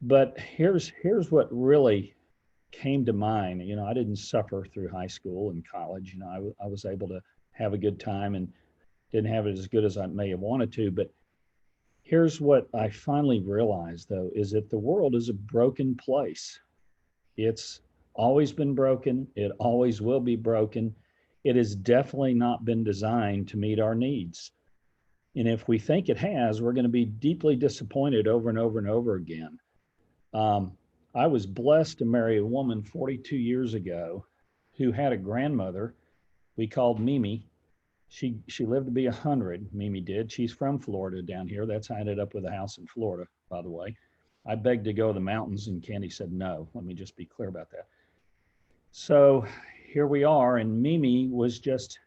But here's what really came to mind. I didn't suffer through high school and college. I was able to have a good time and didn't have it as good as I may have wanted to. But here's what I finally realized, though, is that the world is a broken place. It's always been broken. It always will be broken. It has definitely not been designed to meet our needs. And if we think it has, we're going to be deeply disappointed over and over and over again. I was blessed to marry a woman 42 years ago who had a grandmother we called Mimi. She lived to be 100, Mimi did. She's from Florida down here. That's how I ended up with a house in Florida, by the way. I begged to go to the mountains, and Candy said no. Let me just be clear about that. So here we are, and Mimi was just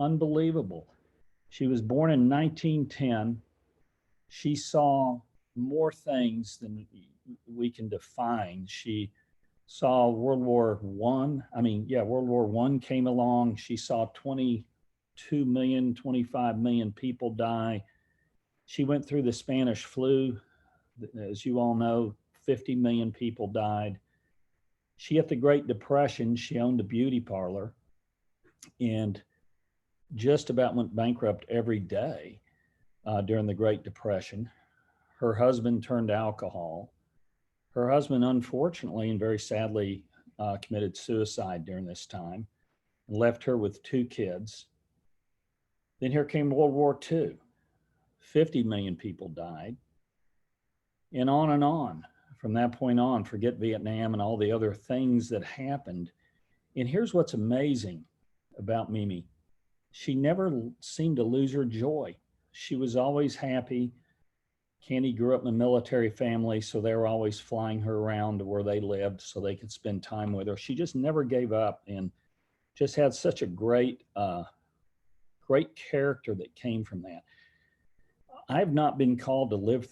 unbelievable. She was born in 1910. She saw more things than we can define. She saw World War I came along. She saw 22 million, 25 million people die. She went through the Spanish flu. As you all know, 50 million people died. She had the Great Depression. She owned a beauty parlor and just about went bankrupt every day during the Great Depression. Her husband turned to alcohol. Her husband, unfortunately and very sadly, committed suicide during this time and left her with 2 kids. Then here came World War II. 50 million people died. And on from that point on, forget Vietnam and all the other things that happened. And here's what's amazing about Mimi. She never seemed to lose her joy. She was always happy. Candy grew up in a military family, so they were always flying her around to where they lived so they could spend time with her. She just never gave up and just had such a great character that came from that. I've not been called to live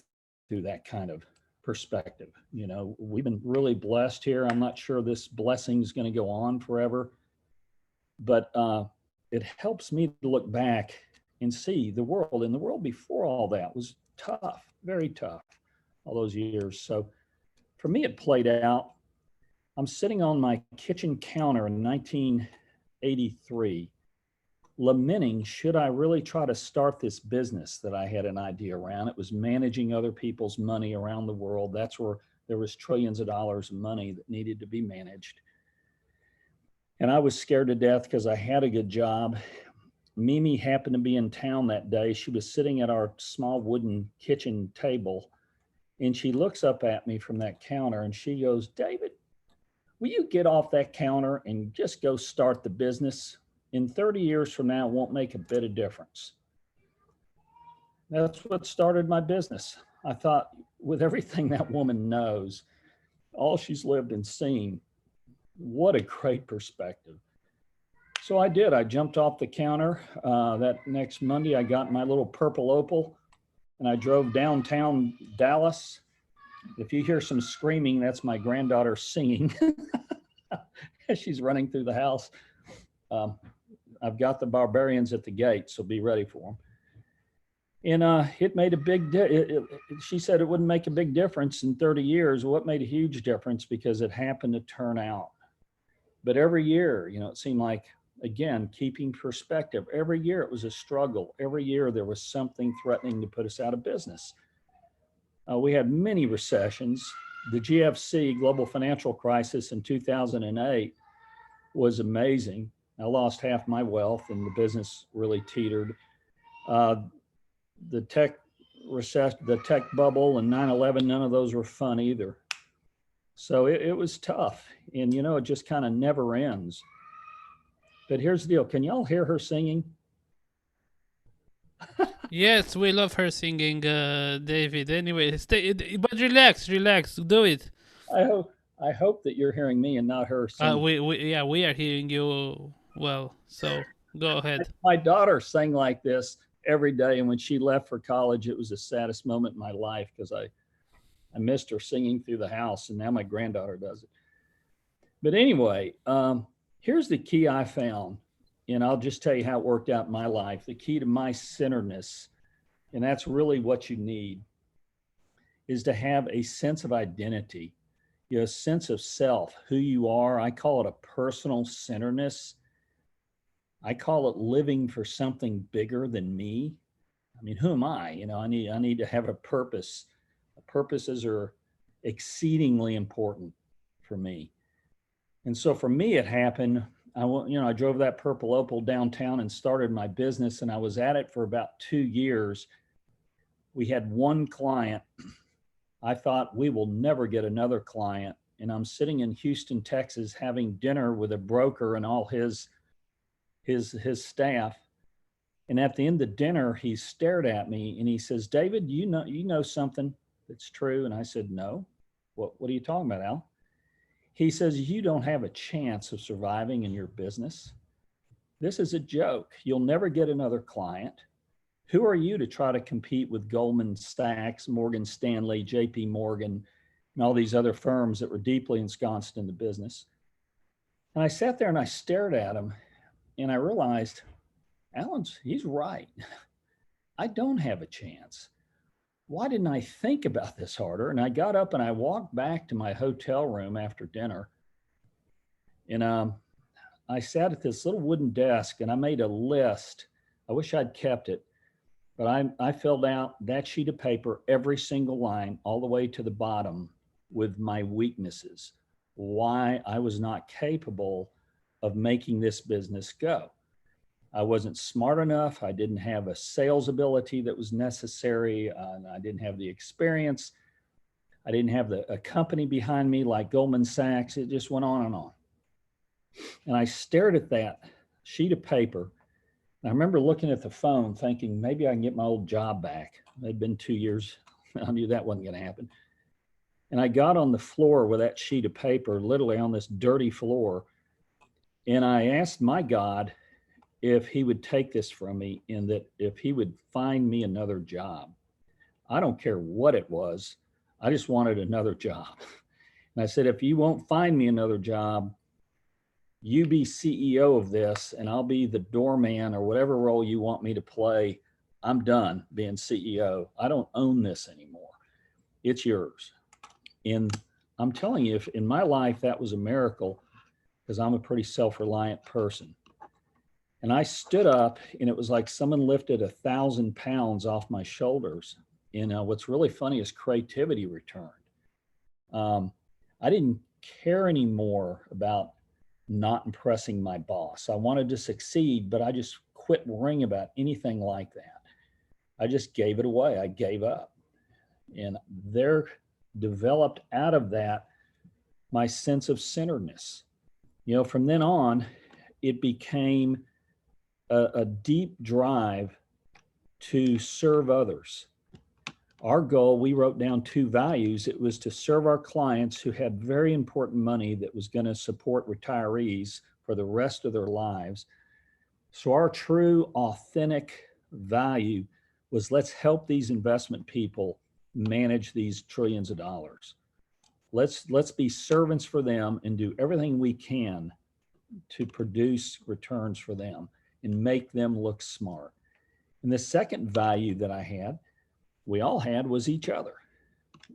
through that kind of perspective. You know, we've been really blessed here. I'm not sure this blessing is going to go on forever, but it helps me to look back and see the world. And the world before all that was tough, very tough, all those years. So for me, it played out. I'm sitting on my kitchen counter in 1983, lamenting, should I really try to start this business that I had an idea around? It was managing other people's money around the world. That's where there was trillions of dollars of money that needed to be managed. And I was scared to death because I had a good job. Mimi happened to be in town that day. She was sitting at our small wooden kitchen table, and she looks up at me from that counter and she goes, David, will you get off that counter and just go start the business? In 30 years from now, it won't make a bit of difference. That's what started my business. I thought, with everything that woman knows, all she's lived and seen, what a great perspective. So I did. I jumped off the counter. That next Monday, I got my little purple Opal and I drove downtown Dallas. If you hear some screaming, that's my granddaughter singing as she's running through the house. I've got the barbarians at the gate, so be ready for them. And it made a big she said it wouldn't make a big difference in 30 years. Well, it made a huge difference because it happened to turn out. But every year, you know, it seemed like, again, keeping perspective, every year it was a struggle. Every year there was something threatening to put us out of business. We had many recessions. The GFC, global financial crisis in 2008 was amazing. I lost half my wealth and the business really teetered. The tech recession, the tech bubble and 9/11, none of those were fun either. So it was tough. And, you know, it just kind of never ends. But here's the deal. Can y'all hear her singing? Yes, we love her singing, David. Anyway, but relax, do it. I hope that you're hearing me and not her singing. We are hearing you well. So go ahead. My daughter sang like this every day, and when she left for college, it was the saddest moment in my life because I missed her singing through the house, and now my granddaughter does it. But anyway, here's the key I found, and I'll just tell you how it worked out in my life. The key to my centeredness, and that's really what you need, is to have a sense of identity, you know, a sense of self, who you are. I call it a personal centeredness. I call it living for something bigger than me. I mean, who am I? You know, I need to have a purpose. Purposes are exceedingly important for me. And so for me, it happened. I drove that purple Opal downtown and started my business, and I was at it for about 2 years. We had one client. I thought we will never get another client. And I'm sitting in Houston, Texas, having dinner with a broker and all his staff. And at the end of dinner, he stared at me and he says, David, you know something that's true? And I said, no. What are you talking about, Al? He says, you don't have a chance of surviving in your business. This is a joke. You'll never get another client. Who are you to try to compete with Goldman Sachs, Morgan Stanley, JP Morgan, and all these other firms that were deeply ensconced in the business? And I sat there and I stared at him and I realized, he's right. I don't have a chance. Why didn't I think about this harder? And I got up and I walked back to my hotel room after dinner. And I sat at this little wooden desk and I made a list. I wish I'd kept it, but I filled out that sheet of paper, every single line, all the way to the bottom with my weaknesses, why I was not capable of making this business go. I wasn't smart enough. I didn't have a sales ability that was necessary. I didn't have the experience. I didn't have a company behind me like Goldman Sachs. It just went on and on. And I stared at that sheet of paper. And I remember looking at the phone thinking, maybe I can get my old job back. It had been 2 years. I knew that wasn't going to happen. And I got on the floor with that sheet of paper, literally on this dirty floor. And I asked my God if he would take this from me and that if he would find me another job. I don't care what it was. I just wanted another job. And I said, if you won't find me another job, you be CEO of this and I'll be the doorman or whatever role you want me to play. I'm done being CEO. I don't own this anymore. It's yours. And I'm telling you, if in my life, that was a miracle because I'm a pretty self-reliant person. And I stood up and it was like someone lifted 1,000 pounds off my shoulders. And what's really funny is creativity returned. I didn't care anymore about not impressing my boss. I wanted to succeed, but I just quit worrying about anything like that. I just gave it away. I gave up. And there developed out of that my sense of centeredness. You know, from then on, it became a deep drive to serve others. Our goal, we wrote down 2 values. It was to serve our clients who had very important money that was going to support retirees for the rest of their lives. So our true, authentic value was let's help these investment people manage these trillions of dollars. Let's be servants for them and do everything we can to produce returns for them and make them look smart. And the second value that I had, we all had, was each other.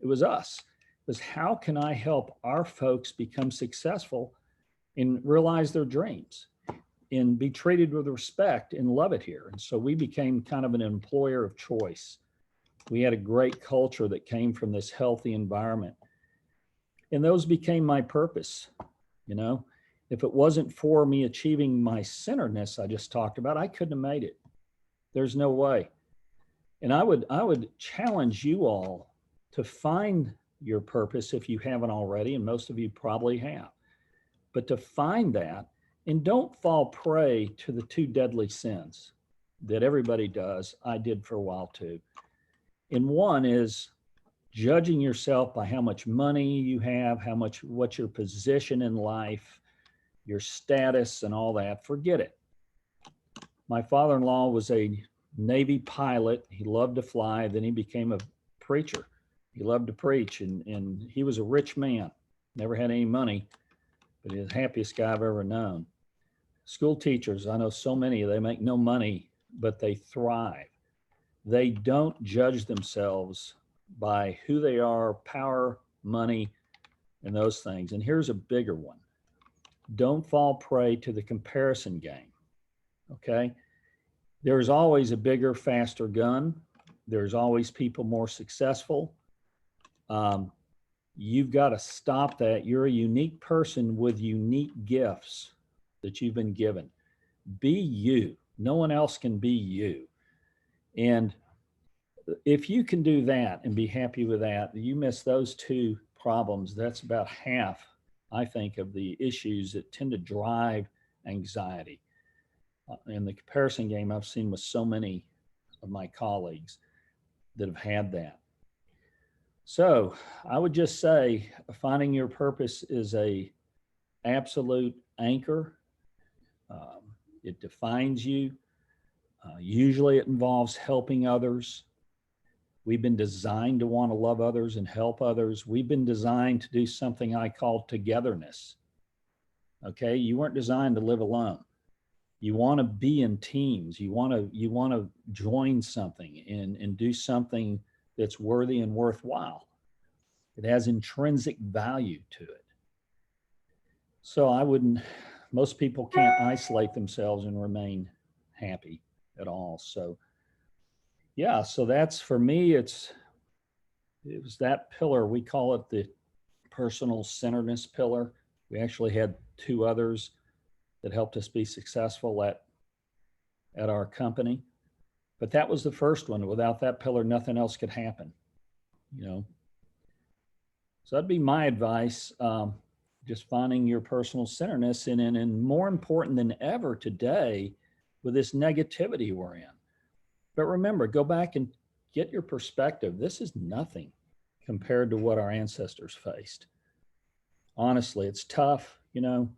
It was us. It was how can I help our folks become successful and realize their dreams and be treated with respect and love it here. And so we became kind of an employer of choice. We had a great culture that came from this healthy environment. And those became my purpose. You know, if it wasn't for me achieving my centeredness I just talked about, I couldn't have made it. There's no way. And I would challenge you all to find your purpose if you haven't already, and most of you probably have. But to find that, and don't fall prey to the 2 deadly sins that everybody does. I did for a while too. And one is judging yourself by how much money you have, what's your position in life, your status and all that. Forget it. My father-in-law was a Navy pilot. He loved to fly. Then he became a preacher. He loved to preach, and he was a rich man. Never had any money, but he's the happiest guy I've ever known. School teachers, I know so many, they make no money, but they thrive. They don't judge themselves by who they are, power, money, and those things. And here's a bigger one. Don't fall prey to the comparison game, okay? There's always a bigger, faster gun. There's always people more successful. You've got to stop that. You're a unique person with unique gifts that you've been given. Be you. No one else can be you. And if you can do that and be happy with that, you miss those 2 problems. That's about half, I think, of the issues that tend to drive anxiety. In the comparison game, I've seen with so many of my colleagues that have had that. So I would just say finding your purpose is a absolute anchor. It defines you. Usually it involves helping others. We've been designed to want to love others and help others. We've been designed to do something I call togetherness. Okay, you weren't designed to live alone. You want to be in teams. You want to join something and do something that's worthy and worthwhile. It has intrinsic value to it. So most people can't isolate themselves and remain happy at all. So yeah, so that's, for me, it was that pillar. We call it the personal centeredness pillar. We actually had 2 others that helped us be successful at our company. But that was the first one. Without that pillar, nothing else could happen, you know. So that'd be my advice, just finding your personal centeredness, and more important than ever today with this negativity we're in. But remember, go back and get your perspective. This is nothing compared to what our ancestors faced. Honestly, it's tough, you know.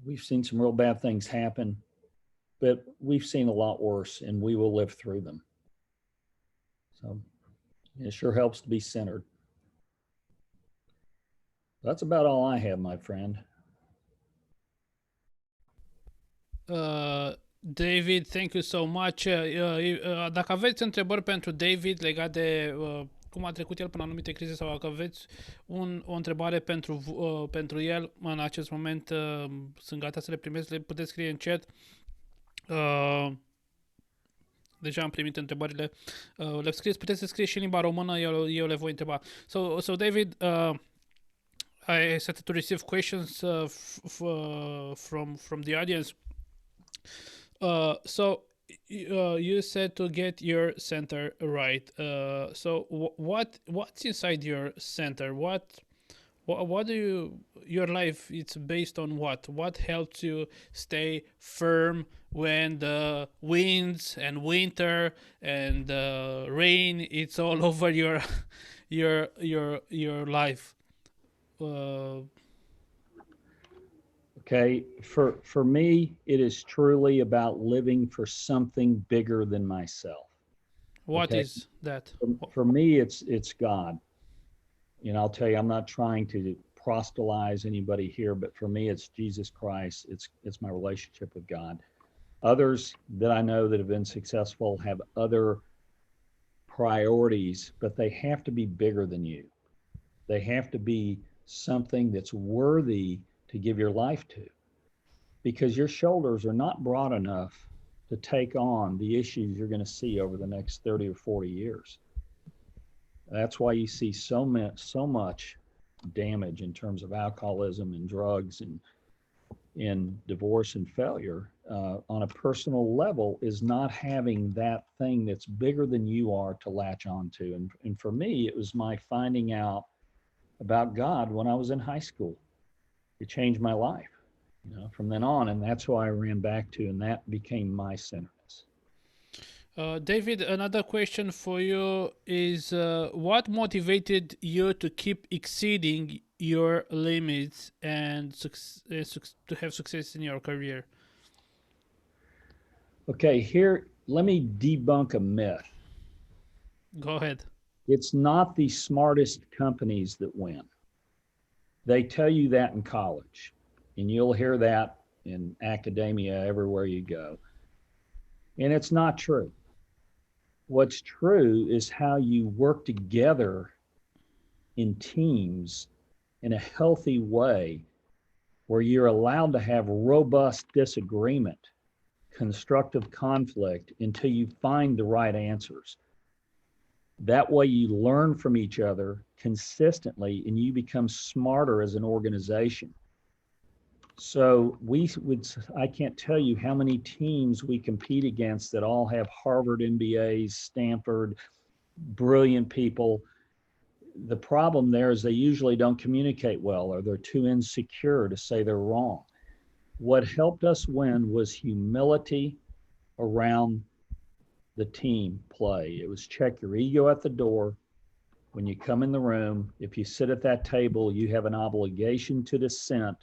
We've seen some real bad things happen, but we've seen a lot worse, and we will live through them. So It sure helps to be centered. That's about all I have, my friend. David, thank you so much. Dacă aveți întrebări pentru David legat de cum a trecut el prin anumite crize sau dacă aveți o întrebare pentru el, în acest moment sunt gata să le primesc, le puteți scrie în chat. Deja am primit întrebările. Le scrieți, puteți să scrieți și în limba română, eu le voi întreba. So David, I started to receive questions from the audience. So you said to get your center right. So what's inside your center? What do your life, it's based on what? What helps you stay firm when the winds and winter and the rain, it's all over your life? Okay, for me, it is truly about living for something bigger than myself. What is that? For me, it's God. And I'll tell you, I'm not trying to proselytize anybody here, but for me, it's Jesus Christ. It's my relationship with God. Others that I know that have been successful have other priorities, but they have to be bigger than you. They have to be something that's worthy to give your life to, because your shoulders are not broad enough to take on the issues you're going to see over the next 30 or 40 years. That's why you see so much damage in terms of alcoholism and drugs and in divorce and failure on a personal level, is not having that thing that's bigger than you are to latch onto. And for me, it was my finding out about God when I was in high school. It changed my life, from then on, and that's who I ran back to, and that became my centerness. David, another question for you is, what motivated you to keep exceeding your limits and to have success in your career? Okay, here, let me debunk a myth. Go ahead. It's not the smartest companies that win. They tell you that in college, and you'll hear that in academia everywhere you go. And it's not true. What's true is how you work together in teams in a healthy way, where you're allowed to have robust disagreement, constructive conflict, until you find the right answers. That way you learn from each other consistently and you become smarter as an organization. So I can't tell you how many teams we compete against that all have Harvard MBAs, Stanford, brilliant people. The problem there is they usually don't communicate well, or they're too insecure to say they're wrong. What helped us win was humility around the team play. It was check your ego at the door. When you come in the room, if you sit at that table, you have an obligation to dissent,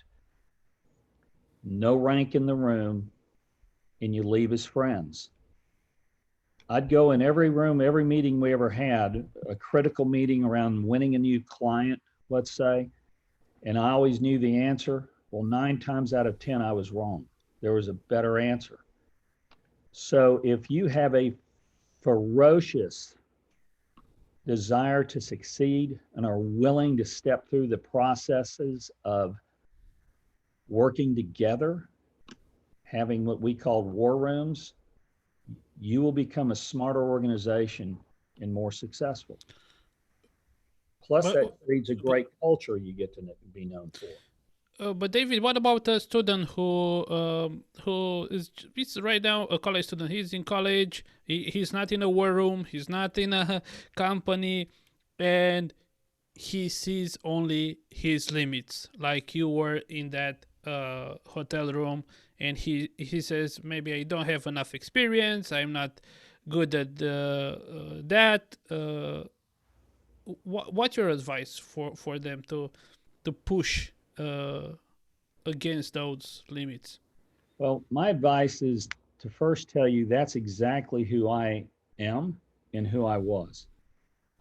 no rank in the room, and you leave as friends. I'd go in every room, every meeting we ever had, a critical meeting around winning a new client, let's say, and I always knew the answer. Well, 9 times out of 10, I was wrong. There was a better answer. So if you have a ferocious desire to succeed and are willing to step through the processes of working together, having what we call war rooms, you will become a smarter organization and more successful. Plus, that breeds a great culture you get to be known for. But David, what about a student who is right now a college student? He's in college. He's not in a war room. He's not in a company, and he sees only his limits. Like you were in that hotel room, and he says, maybe I don't have enough experience. I'm not good at that. What's your advice for them to push against those limits? Well, my advice is to first tell you that's exactly who I am and who I was.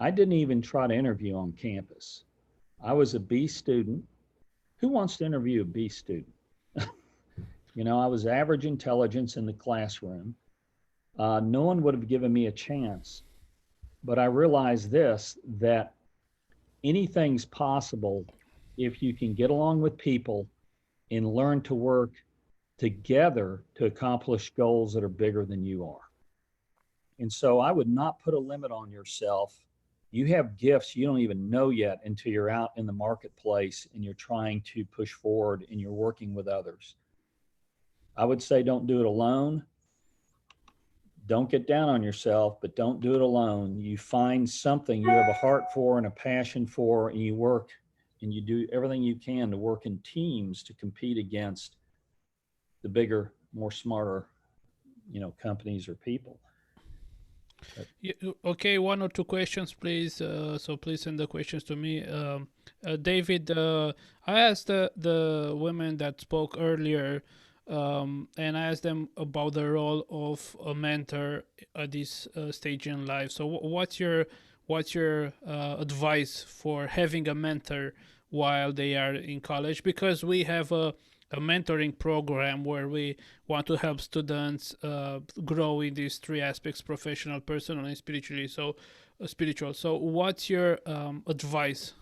I didn't even try to interview on campus. I was a B student. Who wants to interview a B student? You know, I was average intelligence in the classroom. No one would have given me a chance. But I realized this, that anything's possible if you can get along with people and learn to work together to accomplish goals that are bigger than you are. And so I would not put a limit on yourself. You have gifts you don't even know yet until you're out in the marketplace and you're trying to push forward and you're working with others. I would say don't do it alone. Don't get down on yourself, but don't do it alone. You find something you have a heart for and a passion for, and you work and you do everything you can to work in teams to compete against the bigger, more smarter, you know, companies or people. Okay, one or two questions, please. So please send the questions to me. David, I asked the women that spoke earlier, and I asked them about the role of a mentor at this stage in life. So what's your advice for having a mentor while they are in college? Because we have a mentoring program where we want to help students grow in these three aspects: professional, personal, and spiritually. So spiritual. So what's your advice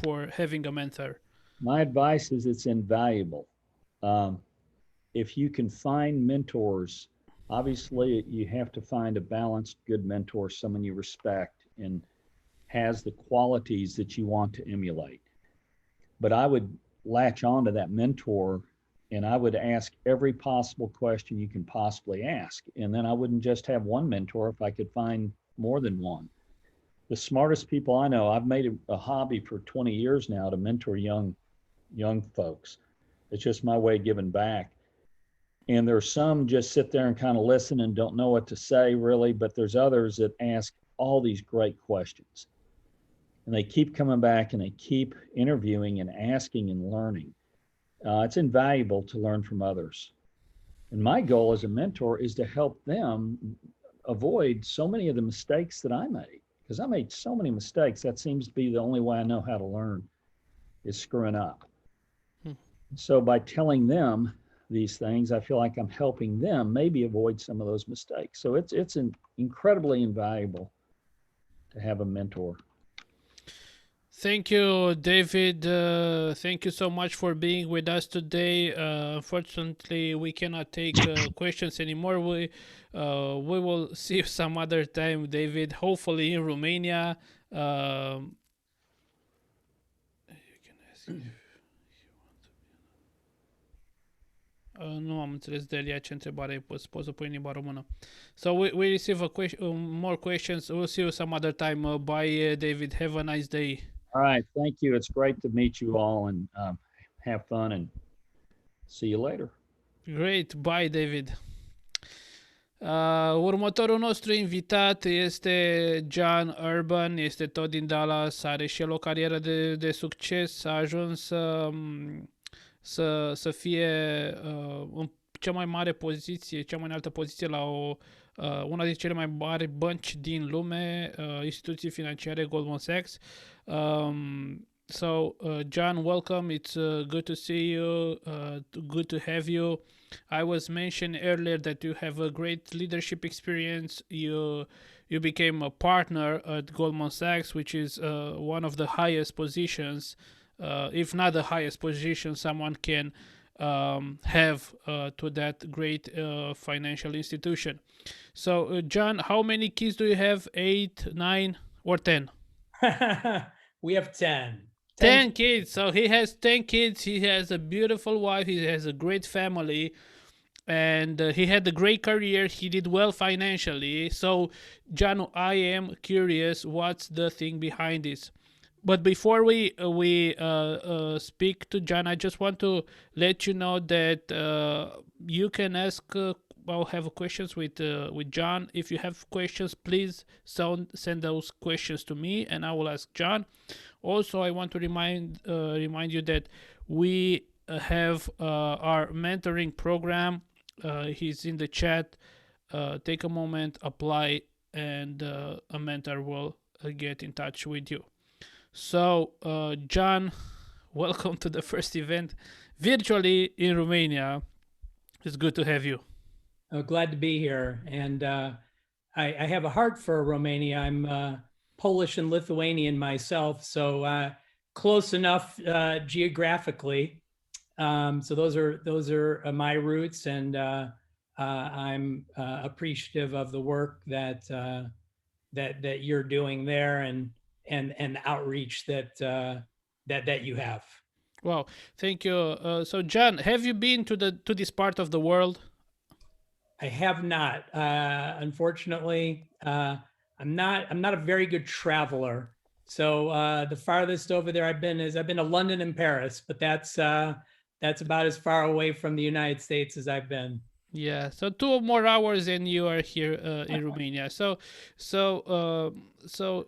for having a mentor? My advice is it's invaluable. If you can find mentors, obviously you have to find a balanced, good mentor, someone you respect and has the qualities that you want to emulate. But I would latch on to that mentor and I would ask every possible question you can possibly ask. And then I wouldn't just have one mentor if I could find more than one. The smartest people I know, I've made it a hobby for 20 years now to mentor young folks. It's just my way of giving back. And there's some just sit there and kind of listen and don't know what to say really, but there's others that ask all these great questions. And they keep coming back and they keep interviewing and asking and learning. It's invaluable to learn from others. And my goal as a mentor is to help them avoid so many of the mistakes that I made, because I made so many mistakes. That seems to be the only way I know how to learn, is screwing up. So by telling them these things, I feel like I'm helping them maybe avoid some of those mistakes. So it's incredibly invaluable to have a mentor. Thank you, David. Thank you so much for being with us today. Unfortunately, we cannot take questions anymore. We will see you some other time, David, hopefully in Romania. You can ask if nu am înțeles de Elia ce întrebare poți să pui în limba română. So we receive more questions. We'll see you some other time. Bye, David. Have a nice day. All right. Thank you. It's great to meet you all and have fun and see you later. Great. Bye, David. Următorul nostru invitat este John Urban, este tot din Dallas, are și el o carieră de succes, a ajuns să fie în cea mai mare poziție, cea mai înaltă poziție la una dintre cele mai mari bănci din lume, instituții financiare, Goldman Sachs. So, John, welcome. It's good to see you, good to have you. I was mentioned earlier that you have a great leadership experience. You became a partner at Goldman Sachs, which is one of the highest positions, if not the highest position someone can have to that great financial institution. So, John, how many kids do you have? 8, 9, or 10? We have 10. 10 kids. So he has 10 kids. He has a beautiful wife. He has a great family. And he had a great career. He did well financially. So, John, I am curious, what's the thing behind this? But before we speak to John, I just want to let you know that you can ask. I'll have questions with John. If you have questions, please send those questions to me, and I will ask John. Also, I want to remind you that we have our mentoring program. He's in the chat. Take a moment, apply, and a mentor will get in touch with you. So, John, welcome to the first event virtually in Romania. It's good to have you. Glad to be here. And I have a heart for Romania. I'm Polish and Lithuanian myself, so close enough geographically. So those are my roots, and I'm appreciative of the work that you're doing there, and outreach that you have. Wow, thank you. So, John, have you been to this part of the world? I have not. Unfortunately, I'm not a very good traveler. So the farthest over there I've been to London and Paris, but that's about as far away from the United States as I've been. Yeah, so 2 more hours and you are here in Romania. So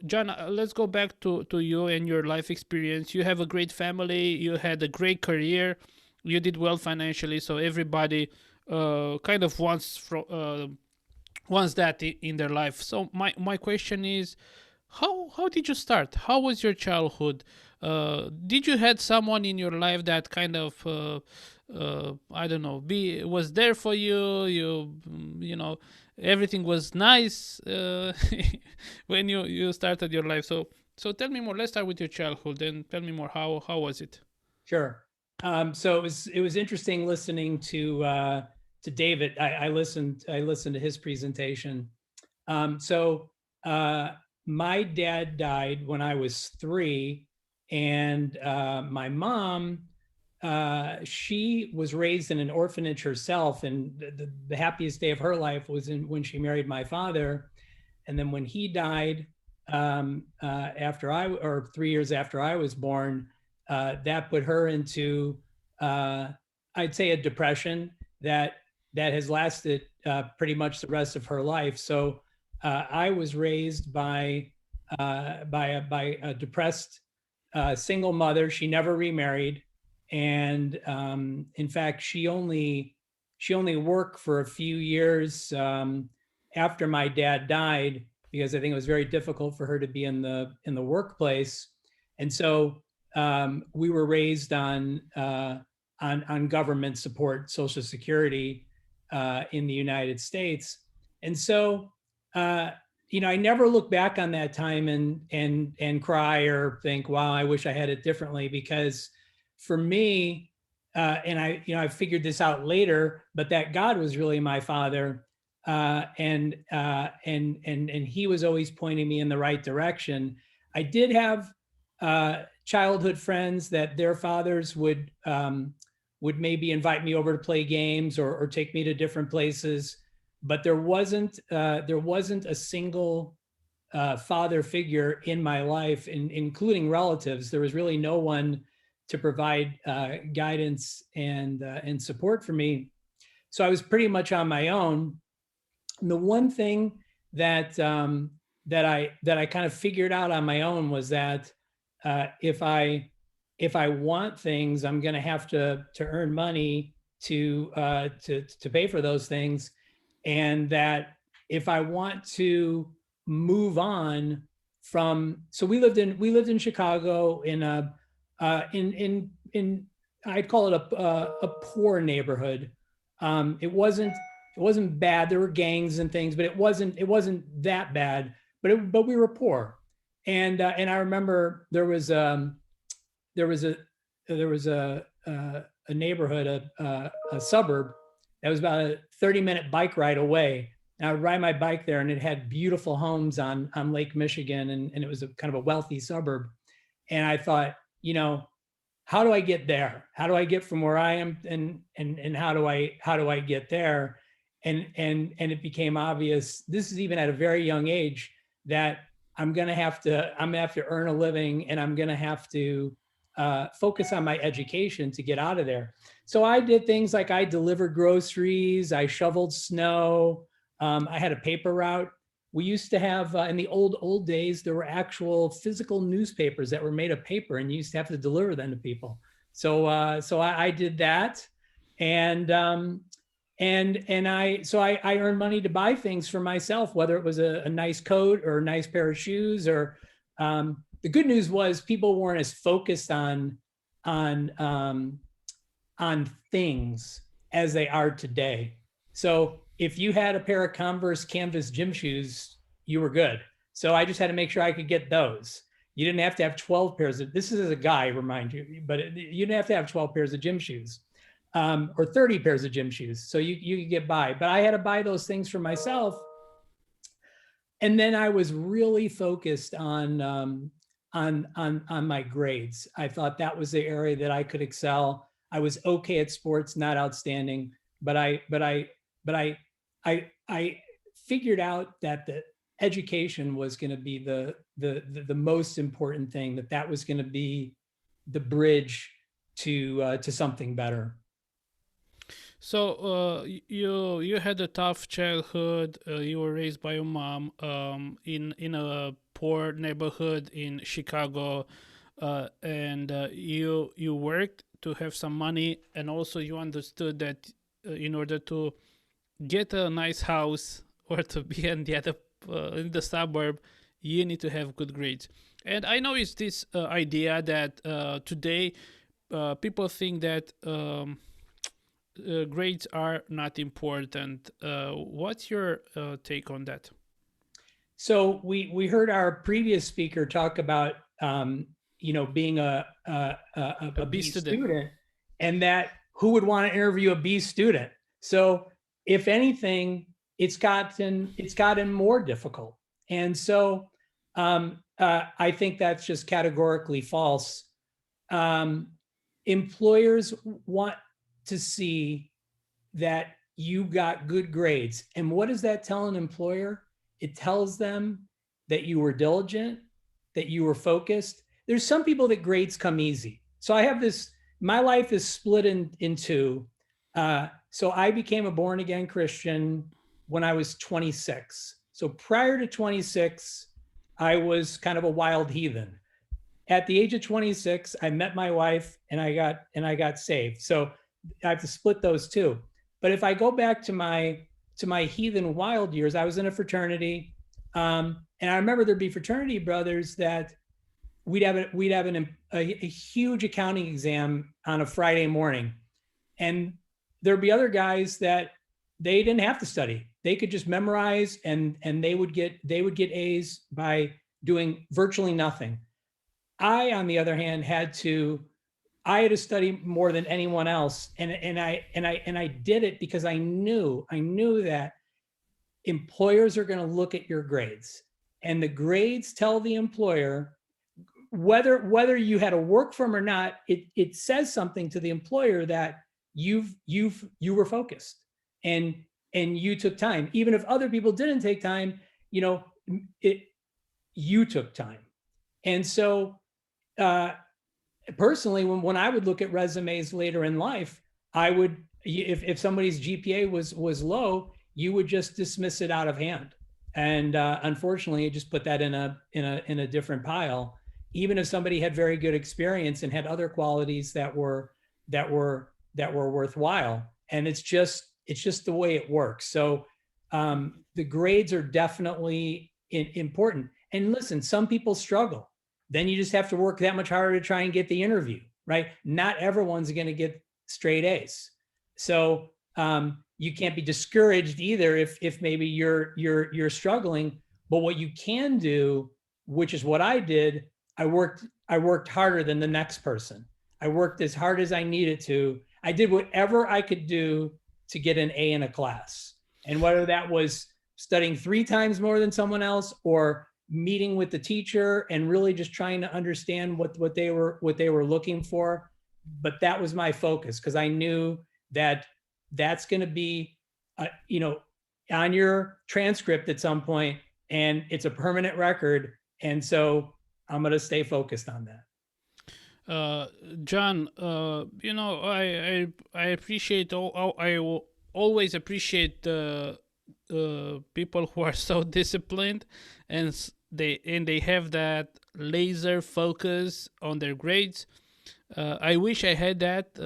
John, let's go back to you and your life experience. You have a great family. You had a great career. You did well financially. So everybody kind of wants that in their life. So my question is, how did you start? How was your childhood? Did you had someone in your life that kind of I don't know, was there for you? You know, everything was nice when you started your life. So tell me more. Let's start with your childhood and tell me more. How was it? Sure. So it was interesting listening to David. I listened to his presentation. So my dad died when I was 3, and my mom, she was raised in an orphanage herself, and the happiest day of her life was when she married my father. And then when he died, after 3 years after I was born, that put her into, I'd say, a depression that has lasted pretty much the rest of her life. So I was raised by a depressed single mother. She never remarried, and in fact, she only worked for a few years after my dad died, because I think it was very difficult for her to be in the workplace. And so we were raised on government support, Social Security in the United States. And so I never look back on that time and cry or think, wow, I wish I had it differently, because for me, and I figured this out later, but that God was really my father, and he was always pointing me in the right direction. I did have childhood friends that their fathers would maybe invite me over to play games or take me to different places, but there wasn't a single father figure in my life, including relatives. There was really no one to provide guidance and support for me. So I was pretty much on my own. And the one thing that I kind of figured out on my own was that if I want things, I'm going to have to earn money to pay for those things, and that if I want to move on from, so we lived in Chicago in I'd call it a poor neighborhood. It wasn't bad. There were gangs and things, but it wasn't that bad. But we were poor, and I remember there was a neighborhood, a suburb that was about a 30-minute bike ride away. And I would ride my bike there, and it had beautiful homes on Lake Michigan, and it was a kind of a wealthy suburb. And I thought, how do I get there? How do I get from where I am, and how do I get there? And it became obvious, this is even at a very young age, that I'm gonna have to earn a living, and I'm gonna have to focus on my education to get out of there. So I did things like I delivered groceries, I shoveled snow, I had a paper route. We used to have, in the old days, there were actual physical newspapers that were made of paper, and you used to have to deliver them to people. So I did that, and I earned money to buy things for myself, whether it was a nice coat or a nice pair of shoes or The good news was people weren't as focused on things as they are today. So if you had a pair of Converse canvas gym shoes, you were good. So I just had to make sure I could get those. You didn't have to have 12 pairs of, this is as a guy, remind you, but you didn't have to have 12 pairs of gym shoes or 30 pairs of gym shoes. So you could get by, but I had to buy those things for myself. And then I was really focused on my grades. I thought that was the area that I could excel. I was okay at sports, not outstanding, but I figured out that the education was going to be the most important thing, that was going to be the bridge to something better. So you had a tough childhood. You were raised by your mom in a poor neighborhood in Chicago, and you worked to have some money, and also you understood that in order to get a nice house or to be in the suburb, you need to have good grades. And I know it's this idea that today people think that grades are not important. What's your take on that? So we heard our previous speaker talk about being a B student, and that who would want to interview a B student. So if anything, it's gotten more difficult. And so I think that's just categorically false. Employers want to see that you got good grades. And what does that tell an employer? It tells them that you were diligent, that you were focused. There's some people that grades come easy. So I have this, my life is split in two. So I became a born again Christian when I was 26. So prior to 26, I was kind of a wild heathen. At the age of 26, I met my wife and I got saved. So I have to split those two. But if I go back to my heathen wild years, I was in a fraternity. And I remember there'd be fraternity brothers that we'd have a huge accounting exam on a Friday morning. And there'd be other guys that they didn't have to study. They could just memorize and they would get A's by doing virtually nothing. I, on the other hand, had to study more than anyone else. And I did it because I knew that employers are going to look at your grades, and the grades tell the employer whether you had to work for them or not. It says something to the employer that you were focused and you took time. Even if other people didn't take time, you took time. And so personally, when I would look at resumes later in life, I would, if somebody's GPA was low, you would just dismiss it out of hand. And unfortunately, you just put that in a different pile. Even if somebody had very good experience and had other qualities that were worthwhile. And it's just the way it works. So the grades are definitely important. And listen, some people struggle. Then you just have to work that much harder to try and get the interview, right? Not everyone's going to get straight A's. So you can't be discouraged either if maybe you're struggling. But what you can do, which is what I did, I worked harder than the next person. I worked as hard as I needed to. I did whatever I could do to get an A in a class. And whether that was studying 3 times more than someone else or meeting with the teacher and really just trying to understand what they were looking for. But that was my focus, because I knew that that's going to be, on your transcript at some point, and it's a permanent record. And so I'm going to stay focused on that. John, I appreciate I will always appreciate the people who are so disciplined and they have that laser focus on their grades. I wish I had that,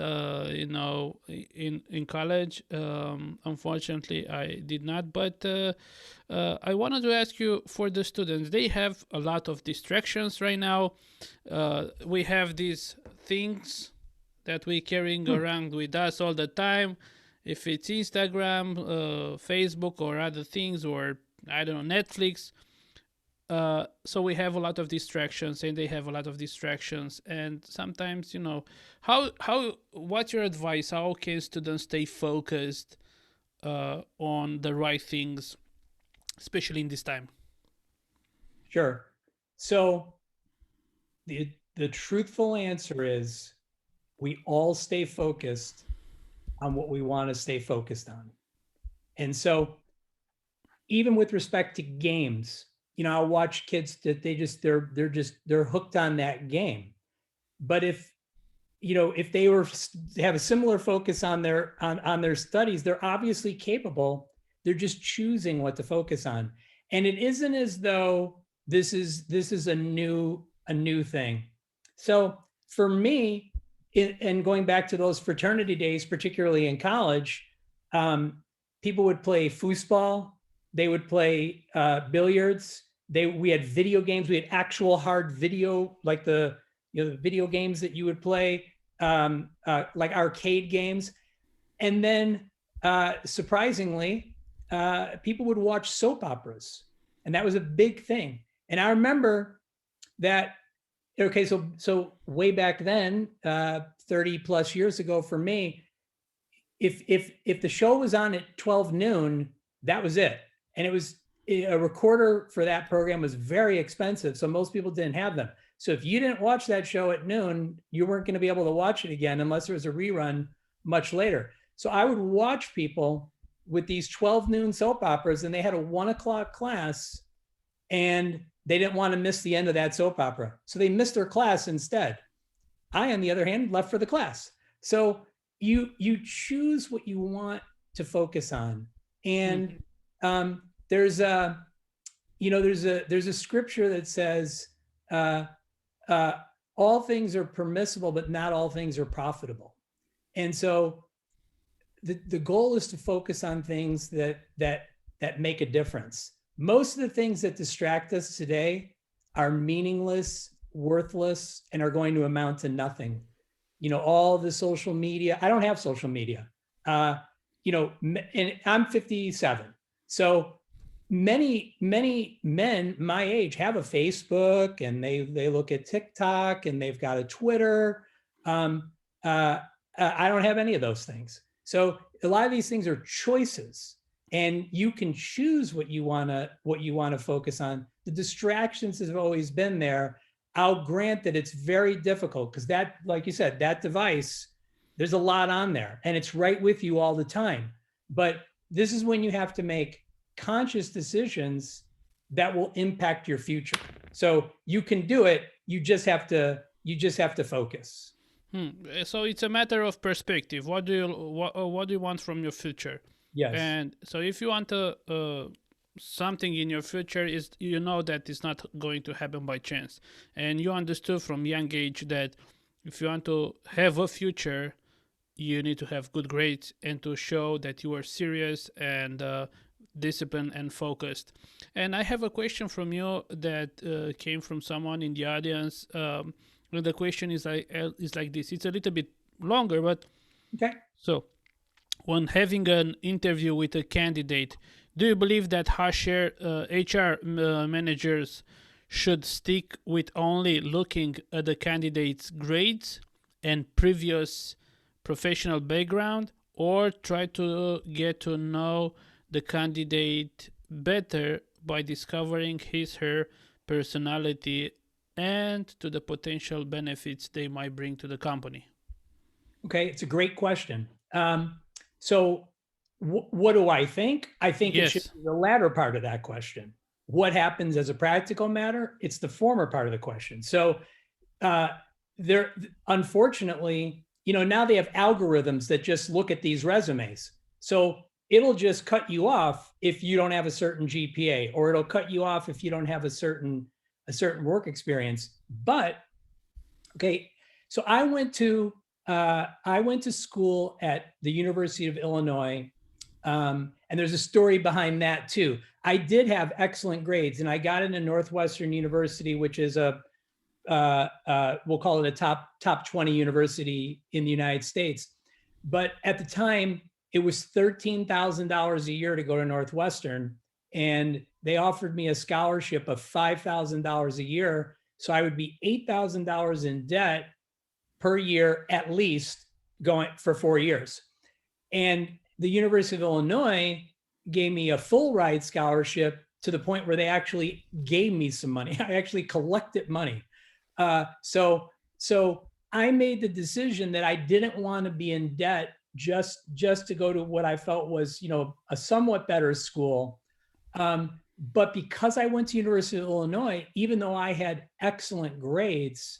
in college. Unfortunately, I did not. But I wanted to ask you, for the students, they have a lot of distractions right now. We have these things that we're carrying around with us all the time. If it's Instagram, Facebook, or other things, or I don't know, Netflix. So we have a lot of distractions, and they have a lot of distractions. And sometimes, what's your advice? How can students stay focused on the right things, especially in this time? Sure. So the truthful answer is we all stay focused on what we want to stay focused on. And so even with respect to games, I watch kids that they're hooked on that game. But if they have a similar focus on their studies, they're obviously capable. They're just choosing what to focus on. And it isn't as though this is a new thing. So for me, and going back to those fraternity days, particularly in college, people would play foosball. They would play billiards. We had video games. We had actual hard video, like the video games that you would play, like arcade games. And then surprisingly, people would watch soap operas, and that was a big thing. And I remember that. Okay, so way back then, 30 plus years ago for me, if the show was on at 12 noon, that was it. And it was a recorder for that program was very expensive, so most people didn't have them. So if you didn't watch that show at noon, you weren't going to be able to watch it again unless there was a rerun much later. So I would watch people with these 12 noon soap operas, and they had a 1 o'clock class, and they didn't want to miss the end of that soap opera. So they missed their class instead. I, on the other hand, left for the class. So you choose what you want to focus on. And there's a scripture that says, all things are permissible, but not all things are profitable. And so the goal is to focus on things that make a difference. Most of the things that distract us today are meaningless, worthless, and are going to amount to nothing. All the social media. I don't have social media. And I'm 57. So many men my age have a Facebook, and they look at TikTok, and they've got a Twitter. I don't have any of those things. So a lot of these things are choices. And you can choose what you want to focus on. The distractions have always been there. I'll grant that it's very difficult because that, like you said, that device, there's a lot on there, and it's right with you all the time. But this is when you have to make conscious decisions that will impact your future. So you can do it. You just have to focus. So it's a matter of perspective. What do you want from your future? Yes. And so if you want something in your future, is that it's not going to happen by chance. And you understood from young age that if you want to have a future, you need to have good grades and to show that you are serious and disciplined and focused. And I have a question from you that came from someone in the audience. And the question is like this. It's a little bit longer, but okay. So, when having an interview with a candidate, do you believe that HR managers should stick with only looking at the candidate's grades and previous professional background, or try to get to know the candidate better by discovering her personality and to the potential benefits they might bring to the company? Okay, it's a great question. So what do I think? I think Yes. It should be the latter part of that question. What happens as a practical matter? It's the former part of the question. So there, unfortunately, now they have algorithms that just look at these resumes. So it'll just cut you off if you don't have a certain GPA, or it'll cut you off if you don't have a certain work experience. But okay, So I went to school at the University of Illinois, and there's a story behind that too. I did have excellent grades, and I got into Northwestern University, which is we'll call it a top 20 university in the United States. But at the time, it was $13,000 a year to go to Northwestern, and they offered me a scholarship of $5,000 a year. So I would be $8,000 in debt per year, at least, going for 4 years. And the University of Illinois gave me a full ride scholarship to the point where they actually gave me some money. I actually collected money. So I made the decision that I didn't want to be in debt just to go to what I felt was, a somewhat better school. But because I went to University of Illinois, even though I had excellent grades,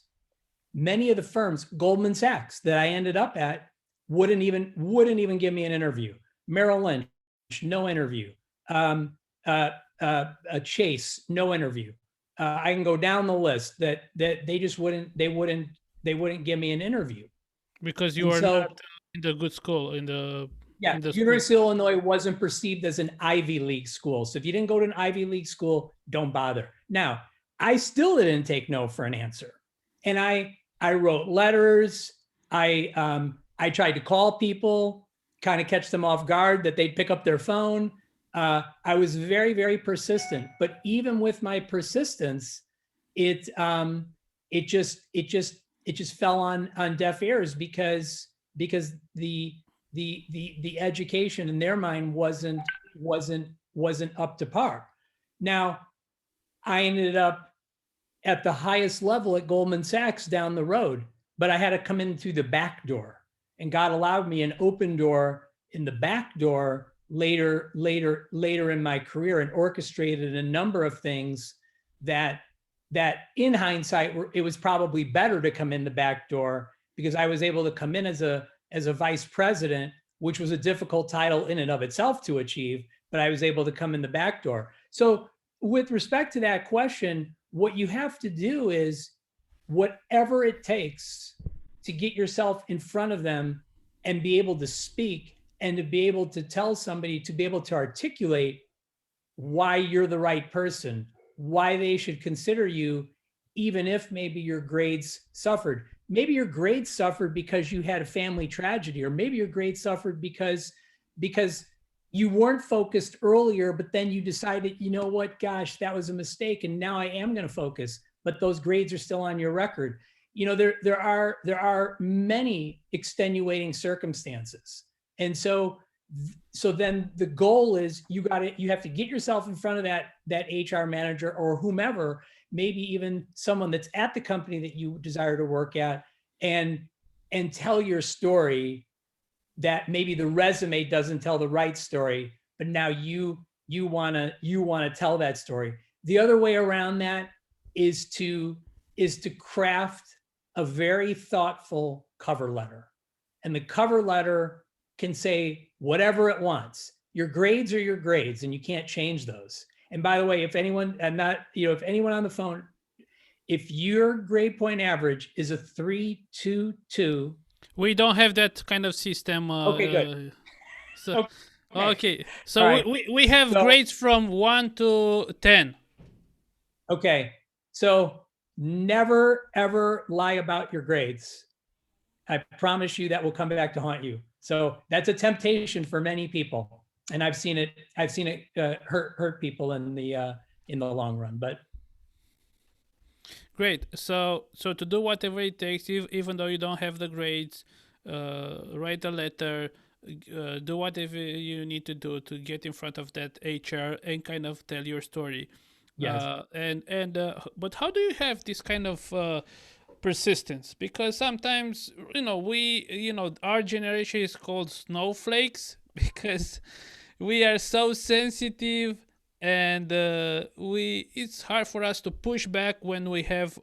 many of the firms, Goldman Sachs, that I ended up at, wouldn't even give me an interview. Merrill Lynch, no interview. Chase, no interview. I can go down the list that they just wouldn't give me an interview because you are not in the good school in the University of Illinois wasn't perceived as an Ivy League school. So if you didn't go to an Ivy League school, don't bother. Now, I still didn't take no for an answer, and I wrote letters. I tried to call people, kind of catch them off guard that they'd pick up their phone. I was very, very persistent, but even with my persistence, it just fell on deaf ears because the education in their mind wasn't up to par. Now, I ended up at the highest level at Goldman Sachs down the road, but I had to come in through the back door, and God allowed me an open door in the back door later in my career, and orchestrated a number of things that in hindsight, it was probably better to come in the back door, because I was able to come in as a vice president, which was a difficult title in and of itself to achieve, but I was able to come in the back door. So with respect to that question, what you have to do is whatever it takes to get yourself in front of them and be able to speak, and to be able to tell somebody, to be able to articulate why you're the right person, why they should consider you, even if maybe your grades suffered. Maybe your grades suffered because you had a family tragedy, or maybe your grades suffered because you weren't focused earlier, but then you decided, you know what, gosh, that was a mistake, and now I am going to focus, but those grades are still on your record. There are many extenuating circumstances. And so then the goal is you have to get yourself in front of that HR manager or whomever, maybe even someone that's at the company that you desire to work at, and tell your story, that maybe the resume doesn't tell the right story, but now you want to tell that story. The other way around that is to craft a very thoughtful cover letter. And the cover letter can say whatever it wants. Your grades are your grades, and you can't change those. And by the way, if anyone on the phone, if your grade point average is a 3.22, we don't have that kind of system. Okay, good. Okay, so right. we have grades from 1 to 10. Okay, so never ever lie about your grades. I promise you that will come back to haunt you. So that's a temptation for many people, and I've seen it hurt people in the long run. But great. So to do whatever it takes, even though you don't have the grades, write a letter, do whatever you need to do to get in front of that HR and kind of tell your story. Yes. But how do you have this kind of persistence? Because sometimes our generation is called snowflakes because we are so sensitive, and it's hard for us to push back when we have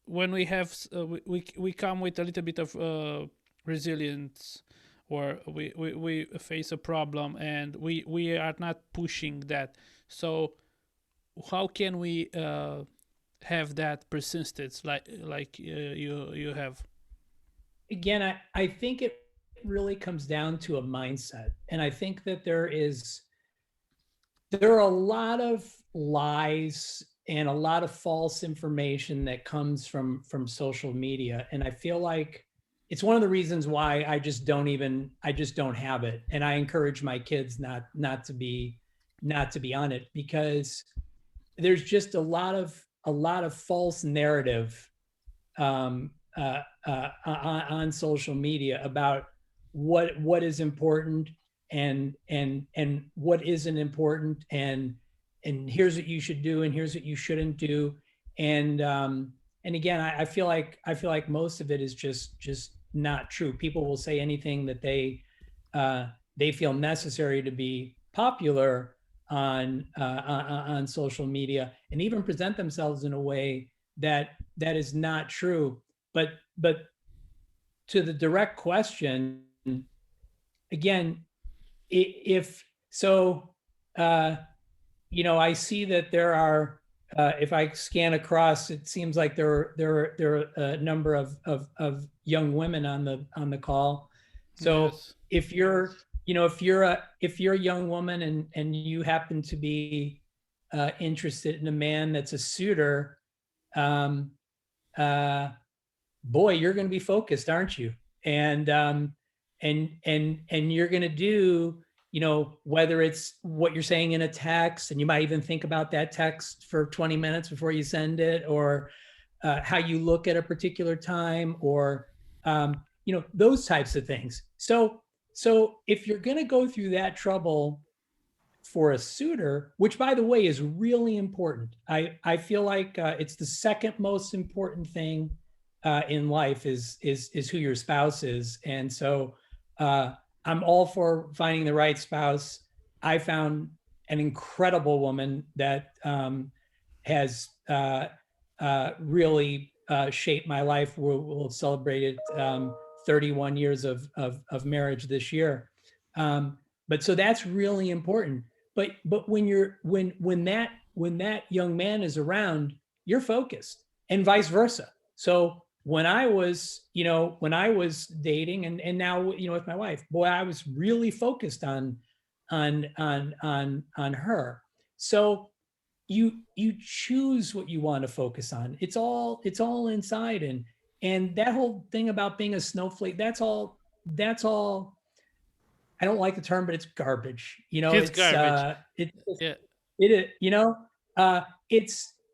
we come with a little bit of resilience, or we face a problem and we are not pushing that. So how can we have that persistence like you have? Again, I think it really comes down to a mindset. And I think that there are a lot of lies and a lot of false information that comes from social media. And I feel like it's one of the reasons why I just don't have it. And I encourage my kids not to be on it, because there's just a lot of false narrative on social media about what is important and what isn't important, and here's what you should do and here's what you shouldn't do. And again, I feel like most of it is just not true. People will say anything that they feel necessary to be popular on social media, and even present themselves in a way that is not true. But to the direct question, again, if so, I see that there are, if I scan across, it seems like there are a number of young women on the call. So yes. If you're a young woman and you happen to be interested in a man that's a suitor, boy, you're going to be focused, aren't you? And you're going to do, whether it's what you're saying in a text, and you might even think about that text for 20 minutes before you send it, or how you look at a particular time, or, those types of things. So if you're going to go through that trouble for a suitor, which by the way is really important, I feel like it's the second most important thing in life is who your spouse is. And so I'm all for finding the right spouse. I found an incredible woman that has really shaped my life. We'll have celebrated 31 years of marriage this year. But so that's really important. But when that young man is around, you're focused, and vice versa. So when I was dating and now, with my wife, boy, I was really focused on her. So you choose what you want to focus on. It's all inside. And that whole thing about being a snowflake, that's all, I don't like the term, but it's garbage. It's garbage.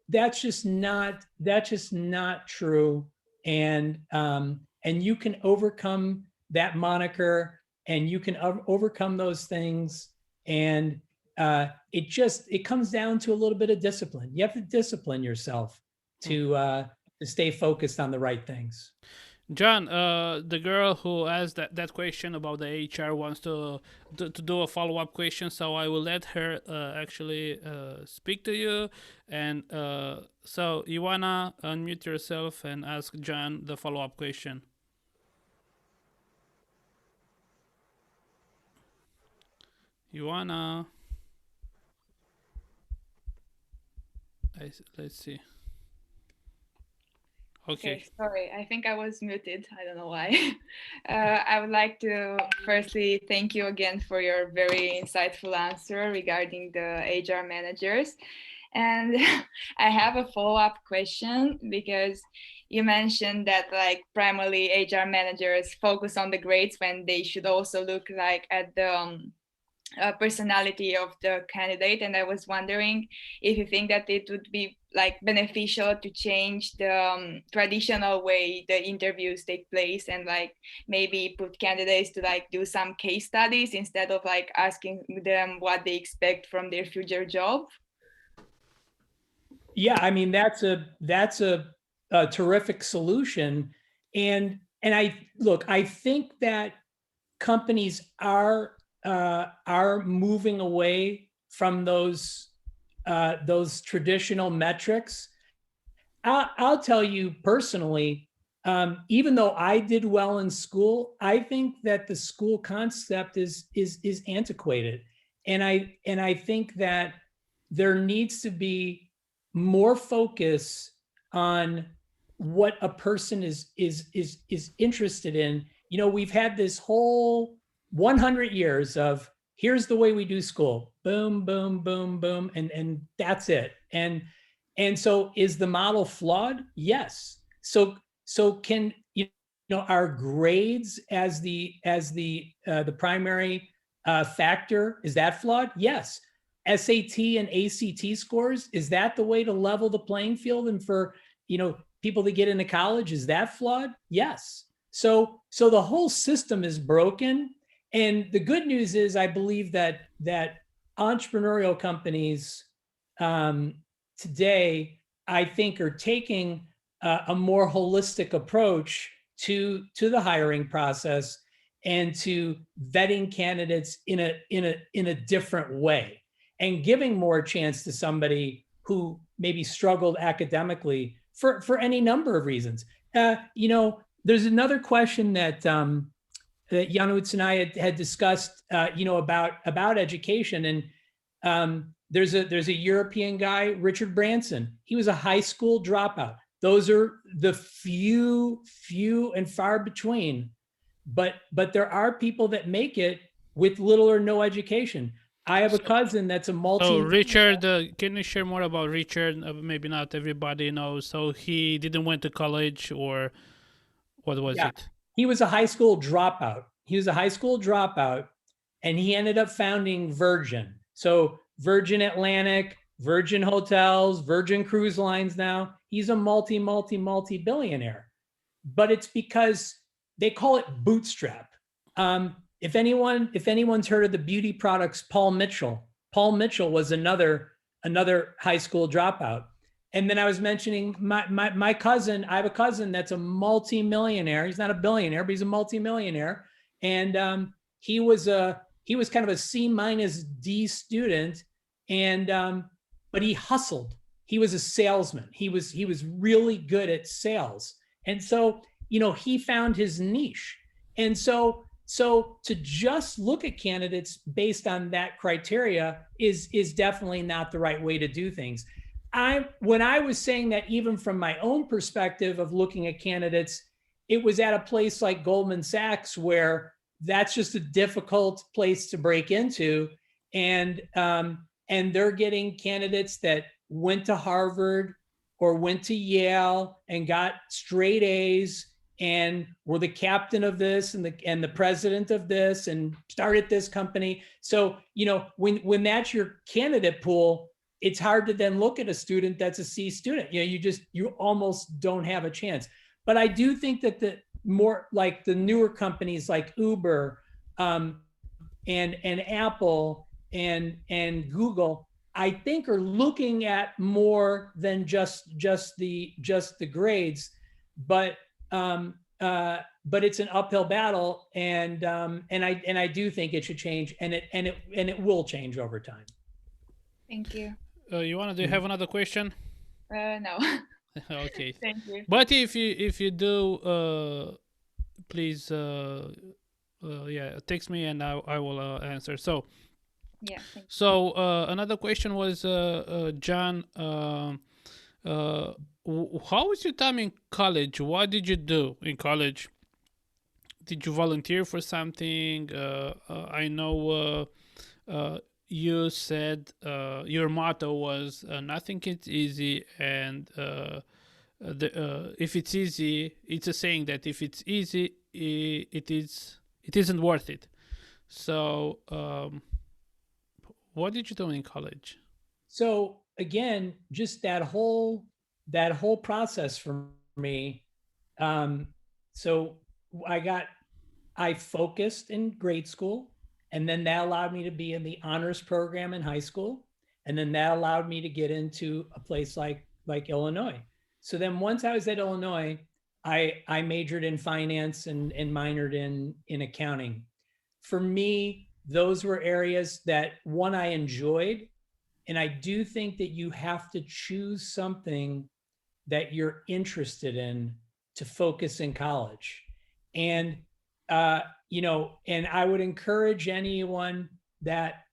That's just not true. And you can overcome that moniker, and you can overcome those things. And it comes down to a little bit of discipline. You have to discipline yourself to stay focused on the right things. John, the girl who asked that question about the HR wants to do a follow-up question, so I will let her actually speak to you. And so you wanna unmute yourself and ask John the follow-up question. You wanna? Let's see. Okay, sorry, I think I was muted. I don't know why. I would like to firstly thank you again for your very insightful answer regarding the HR managers. And I have a follow-up question, because you mentioned that primarily HR managers focus on the grades when they should also look at the personality of the candidate. And I was wondering if you think that it would be beneficial to change the traditional way the interviews take place, and maybe put candidates to do some case studies instead of asking them what they expect from their future job. Yeah, I mean, that's a terrific solution. And I think that companies are moving away from those traditional metrics. I'll tell you personally, even though I did well in school, I think that the school concept is antiquated, and I think that there needs to be more focus on what a person is interested in. You know, we've had this whole 100 years of here's the way we do school, boom, boom, boom, boom, and that's it. And so is the model flawed? Yes. So can, you know, our grades as the primary factor, is that flawed? Yes. SAT and ACT scores, is that the way to level the playing field and for, you know, people to get into college, is that flawed? Yes. So the whole system is broken. And the good news is I believe that entrepreneurial companies today, I think, are taking a more holistic approach to the hiring process and to vetting candidates in a different way, and giving more chance to somebody who maybe struggled academically for any number of reasons. You know, there's another question that that Janusz and I had discussed, you know, about education, and there's a European guy, Richard Branson. He was a high school dropout. Those are the few and far between, but there are people that make it with little or no education. I have a cousin that's a multi. So Richard, can you share more about Richard? Maybe not everybody knows. So he didn't went to college, or what was it? He was a high school dropout. And he ended up founding Virgin. So Virgin Atlantic, Virgin Hotels, Virgin Cruise Lines now. He's a multi-billionaire. But it's because they call it bootstrap. If anyone's heard of the beauty products, Paul Mitchell was another high school dropout. And then I was mentioning my cousin. I have a cousin that's a multi-millionaire. He's not a billionaire, but he's a multi-millionaire. And he was kind of a C-D student, and but he hustled. He was a salesman. He was really good at sales. And so, you know, he found his niche. And so to just look at candidates based on that criteria is definitely not the right way to do things. When I was saying that, even from my own perspective of looking at candidates, it was at a place like Goldman Sachs, where that's just a difficult place to break into. And they're getting candidates that went to Harvard or went to Yale and got straight A's and were the captain of this and the president of this and started this company. So, you know, when that's your candidate pool, it's hard to then look at a student that's a C student. You know, you almost don't have a chance. But I do think that the more like the newer companies like Uber and Apple and Google, I think are looking at more than just the grades, but it's an uphill battle, and I do think it should change, and it will change over time. Thank you. Do you have another question? No. Okay. Thank you. But if you do, please, text me and I will answer. So. Yeah. So another question was, John, how was your time in college? What did you do in college? Did you volunteer for something? I know you said your motto was nothing is easy, and if it's easy, it's a saying that if it's easy, it isn't worth it. So what did you do in college? So again, just that whole process for me. So I focused in grade school, and then that allowed me to be in the honors program in high school. And then that allowed me to get into a place like Illinois. So then once I was at Illinois, I majored in finance and minored in accounting. For me, those were areas that, one, I enjoyed. And I do think that you have to choose something that you're interested in to focus in college. And, and I would encourage anyone that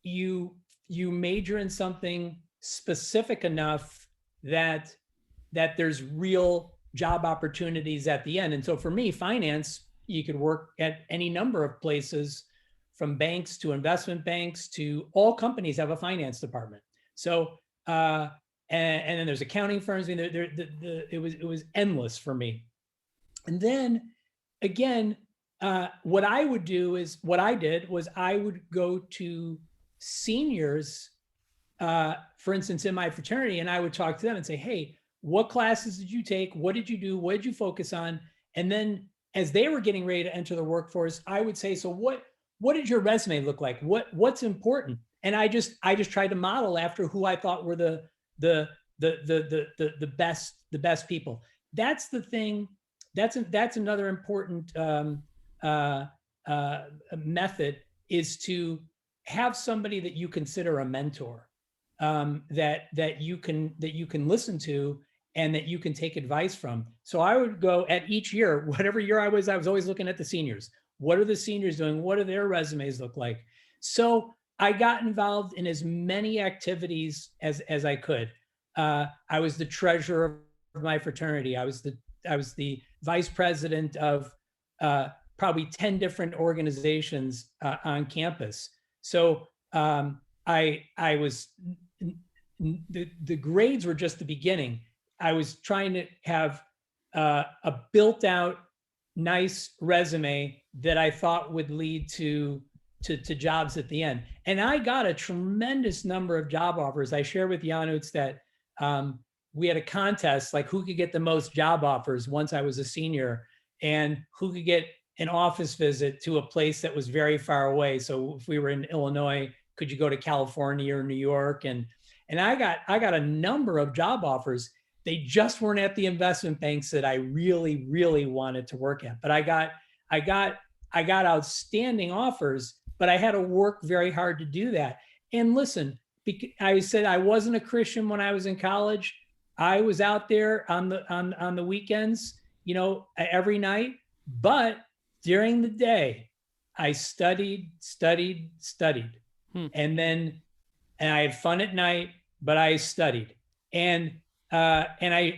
you major in something specific enough that that there's real job opportunities at the end. And so for me, finance, you could work at any number of places, from banks to investment banks to all companies have a finance department. So, and then there's accounting firms. I mean, it was endless for me. And then again, what I did was I would go to seniors, for instance, in my fraternity, and I would talk to them and say, hey, what classes did you take? What did you do? What did you focus on? And then as they were getting ready to enter the workforce, I would say, so what did your resume look like? What's important? And I just tried to model after who I thought were the best people. That's the thing. That's another important method, is to have somebody that you consider a mentor, that you can listen to and that you can take advice from. So I would go at each year, whatever year I was always looking at the seniors. What are the seniors doing? What do their resumes look like? So I got involved in as many activities as I could. I was the treasurer of my fraternity. I was the vice president of probably 10 different organizations on campus. So I was, the grades were just the beginning. I was trying to have a built out, nice resume that I thought would lead to jobs at the end. And I got a tremendous number of job offers. I shared with Janusz that we had a contest, like who could get the most job offers once I was a senior, and who could get an office visit to a place that was very far away. So if we were in Illinois, could you go to California or New York? And I got a number of job offers. They just weren't at the investment banks that I really, really wanted to work at. But I got outstanding offers, but I had to work very hard to do that. And listen, I said I wasn't a Christian when I was in college. I was out there on the weekends, every night. But during the day, I studied. And I had fun at night, but I studied. And I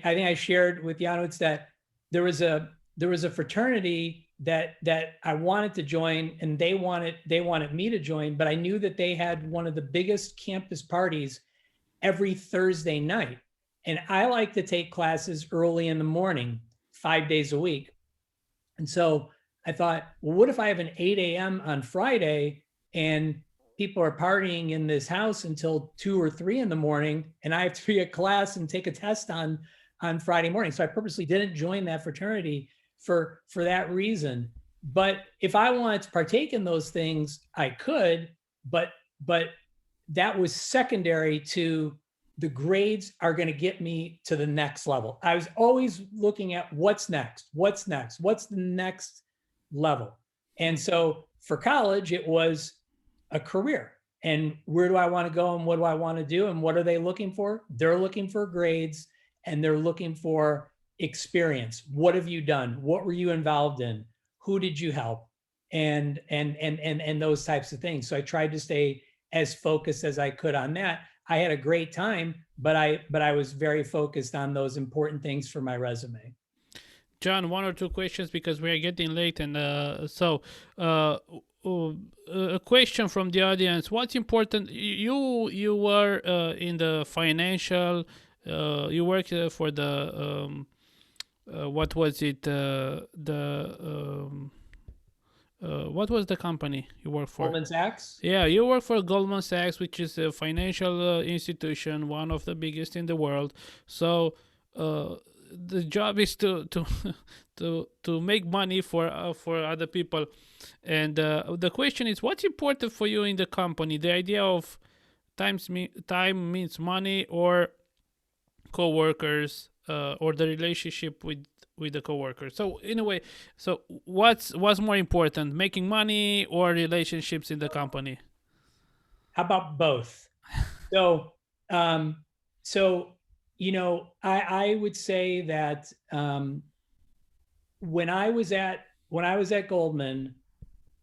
think I shared with Janusz that there was a fraternity that I wanted to join, and they wanted me to join, but I knew that they had one of the biggest campus parties every Thursday night. And I like to take classes early in the morning, 5 days a week. And so I thought, well, what if I have an 8 a.m. on Friday and people are partying in this house until 2 or 3 in the morning, and I have to be at class and take a test on Friday morning. So I purposely didn't join that fraternity for that reason. But if I wanted to partake in those things, I could, but that was secondary to the grades are going to get me to the next level. I was always looking at what's next, what's the next level. And so for college, it was a career, and where do I want to go, and what do I want to do, and what are they looking for? They're looking for grades, and they're looking for experience. What have you done? What were you involved in? Who did you help? And those types of things. So I tried to stay as focused as I could on that. I had a great time, but I was very focused on those important things for my resume. John, 1 or 2 questions because we are getting late, and a question from the audience. What's important? You were in the financial. You worked for the what was it? What was the company you worked for? Goldman Sachs. Yeah, you work for Goldman Sachs, which is a financial institution, one of the biggest in the world. So the job is to make money for other people. And the question is, what's important for you in the company? The idea of time means money, or co-workers, or the relationship with the co-workers. So in a way, so what's more important, making money or relationships in the company? How about both? So I would say that when I was at Goldman,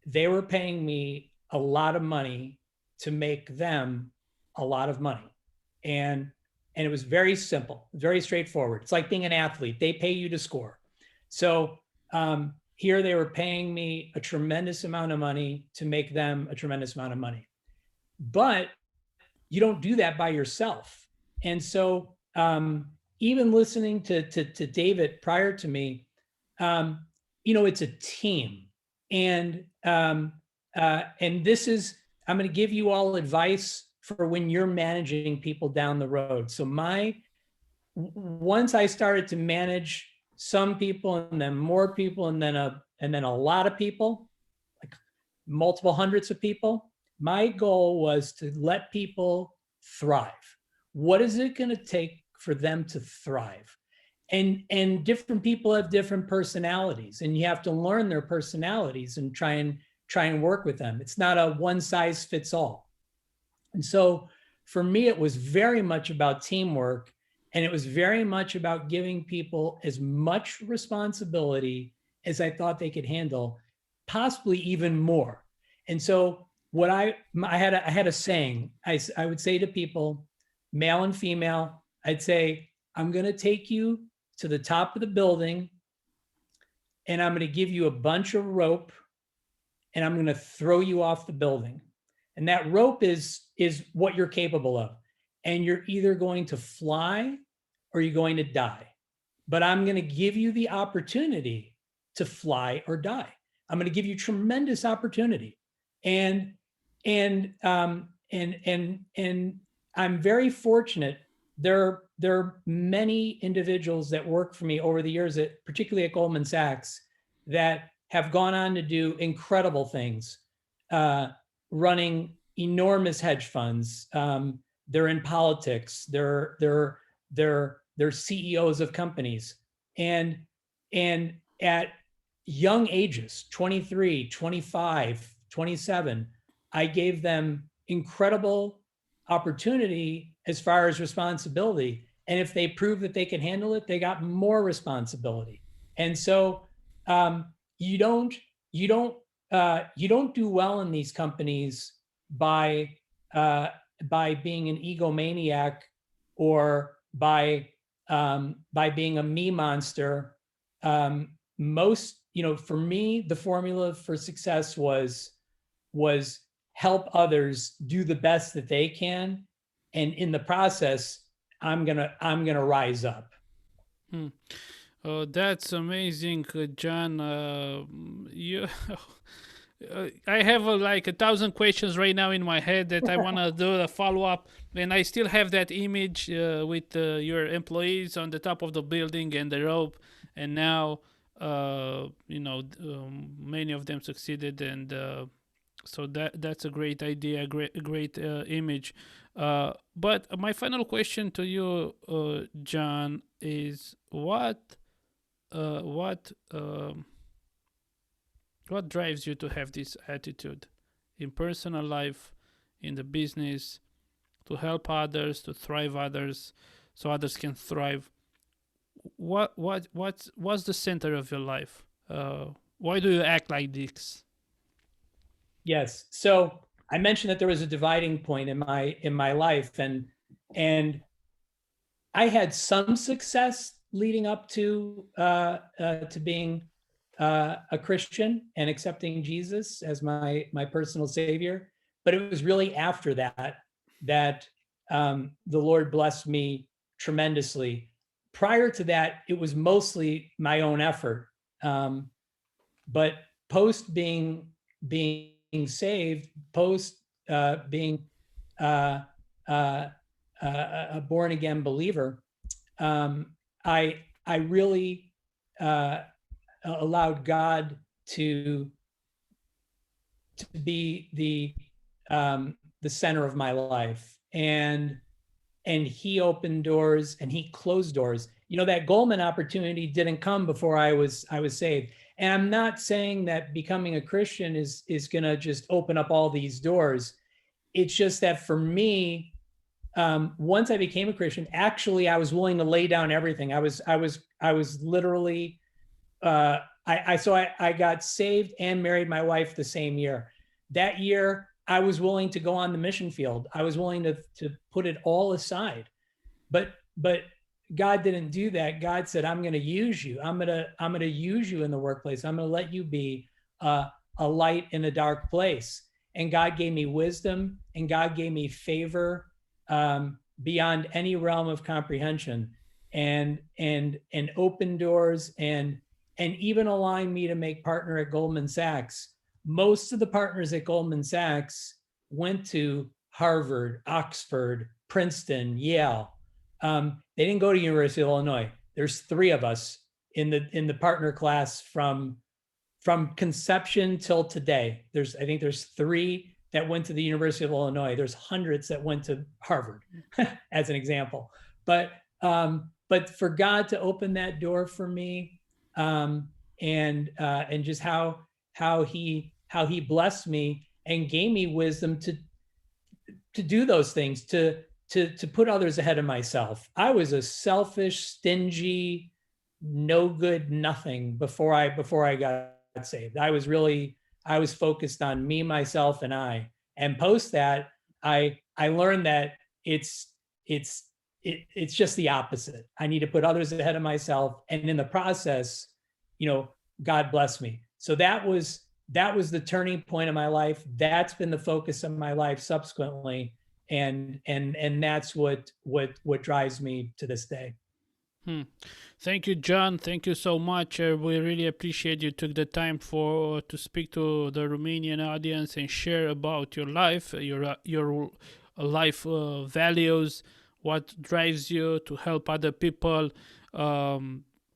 they were paying me a lot of money to make them a lot of money. And And it was very simple, very straightforward. It's like being an athlete. They pay you to score. So here they were paying me a tremendous amount of money to make them a tremendous amount of money. But you don't do that by yourself. And so even listening to David prior to me, it's a team. And this is, I'm going to give you all advice for when you're managing people down the road. So once I started to manage some people and then more people and then a lot of people, like multiple hundreds of people, my goal was to let people thrive. What is it going to take for them to thrive? And different people have different personalities, and you have to learn their personalities and try and work with them. It's not a one size fits all. And so for me, it was very much about teamwork, and it was very much about giving people as much responsibility as I thought they could handle, possibly even more. And so what I had a saying. I would say to people, male and female, I'd say, I'm going to take you to the top of the building, and I'm going to give you a bunch of rope, and I'm going to throw you off the building. And that rope is what you're capable of. And you're either going to fly or you're going to die. But I'm going to give you the opportunity to fly or die. I'm going to give you tremendous opportunity. And I'm very fortunate. There are many individuals that work for me over the years, particularly at Goldman Sachs, that have gone on to do incredible things, running enormous hedge funds. They're in politics. They're CEOs of companies, and at young ages, 23, 25, 27, I gave them incredible opportunity as far as responsibility. And if they prove that they can handle it, they got more responsibility. And so you don't do well in these companies by being an egomaniac or by being a me monster. For me, the formula for success was help others do the best that they can, and in the process, I'm gonna rise up. Oh, that's amazing, John. I have like 1,000 questions right now in my head that I want to do a follow-up, and I still have that image with your employees on the top of the building and the rope, and now many of them succeeded, and so that's a great idea, great image. But my final question to you, John, is what drives you to have this attitude in personal life, in the business, to help others, to thrive others, so others can thrive? What's the center of your life? Why do you act like this? Yes. So I mentioned that there was a dividing point in my life, and I had some success leading up to being a Christian and accepting Jesus as my personal savior. But it was really after that the Lord blessed me tremendously. Prior to that, it was mostly my own effort. But post being saved, post being a born again believer, I really allowed God to be the center of my life, and He opened doors and He closed doors. That Goldman opportunity didn't come before I was saved. And I'm not saying that becoming a Christian is going to just open up all these doors. It's just that for me, once I became a Christian, actually, I was willing to lay down everything. I was literally, I got saved and married my wife the same year. That year, I was willing to go on the mission field. I was willing to put it all aside. but God didn't do that. God said, I'm going to use you. I'm going to use you in the workplace. I'm going to let you be a light in a dark place. And God gave me wisdom, and God gave me favor beyond any realm of comprehension, and open doors, and even allowing me to make partner at Goldman Sachs. Most of the partners at Goldman Sachs went to Harvard, Oxford, Princeton, Yale. They didn't go to University of Illinois. There's 3 of us in the partner class from conception till today. I think there's 3 that went to the University of Illinois. There's hundreds that went to Harvard, as an example. But for God to open that door for me, and just how he blessed me and gave me wisdom to do those things, to put others ahead of myself. I was a selfish, stingy, no good nothing before I got saved. I was focused on me, myself, and I. And post that, I learned that it's just the opposite. I need to put others ahead of myself, and in the process, God bless me. So that was the turning point of my life. That's been the focus of my life subsequently. And that's what drives me to this day. Thank you, John. Thank you so much. We really appreciate you took the time to speak to the Romanian audience and share about your life, your life values, what drives you to help other people,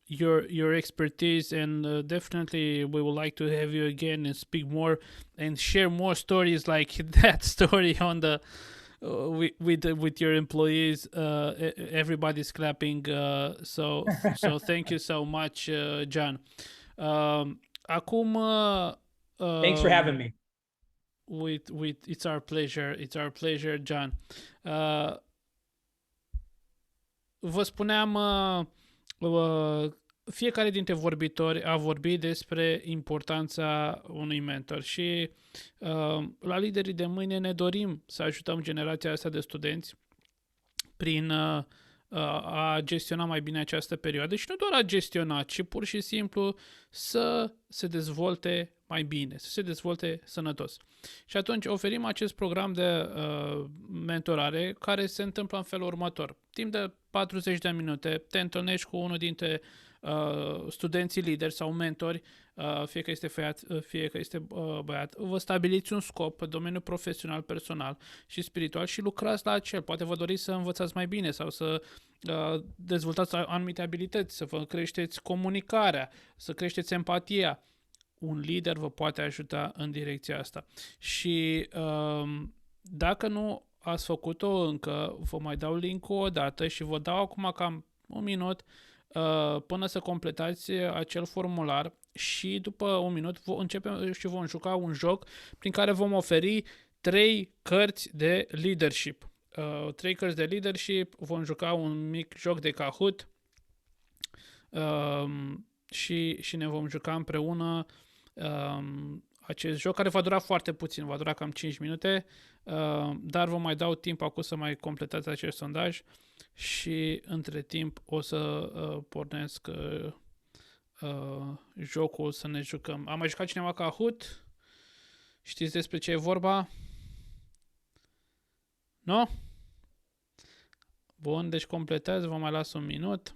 your expertise, and definitely we would like to have you again and speak more and share more stories like that story on the with your employees. Everybody's clapping, so thank you so much, John. Acum Thanks for having me. It's our pleasure, John. Vă spuneam, fiecare dintre vorbitori a vorbit despre importanța unui mentor și la Liderii de Mâine ne dorim să ajutăm generația asta de studenți prin a gestiona mai bine această perioadă și nu doar a gestiona, ci pur și simplu să se dezvolte mai bine, să se dezvolte sănătos. Și atunci oferim acest program de mentorare care se întâmplă în felul următor. Timp de 40 de minute te întâlnești cu unul dintre studenții lideri sau mentori, fie că este făiat, fie că este băiat. Vă stabiliți un scop pe domeniul profesional, personal și spiritual și lucrați la acel. Poate vă doriți să învățați mai bine sau să dezvoltați anumite abilități, să vă creșteți comunicarea, să creșteți empatia. Un lider vă poate ajuta în direcția asta. Și dacă nu ați făcut-o încă, vă mai dau link-ul o dată și vă dau acum cam un minut până să completați acel formular și după un minut începem și vom juca un joc prin care vom oferi 3 cărți de leadership. 3 cărți de leadership, vom juca un mic joc de Kahoot și ne vom juca împreună acest joc care va dura foarte puțin, va dura cam 5 minute, dar vă mai dau timp acum să mai completați acest sondaj și între timp o să pornesc jocul să ne jucăm. Am mai jucat cineva Kahoot? Știți despre ce e vorba? Nu? Bun, deci completați, vă mai las un minut.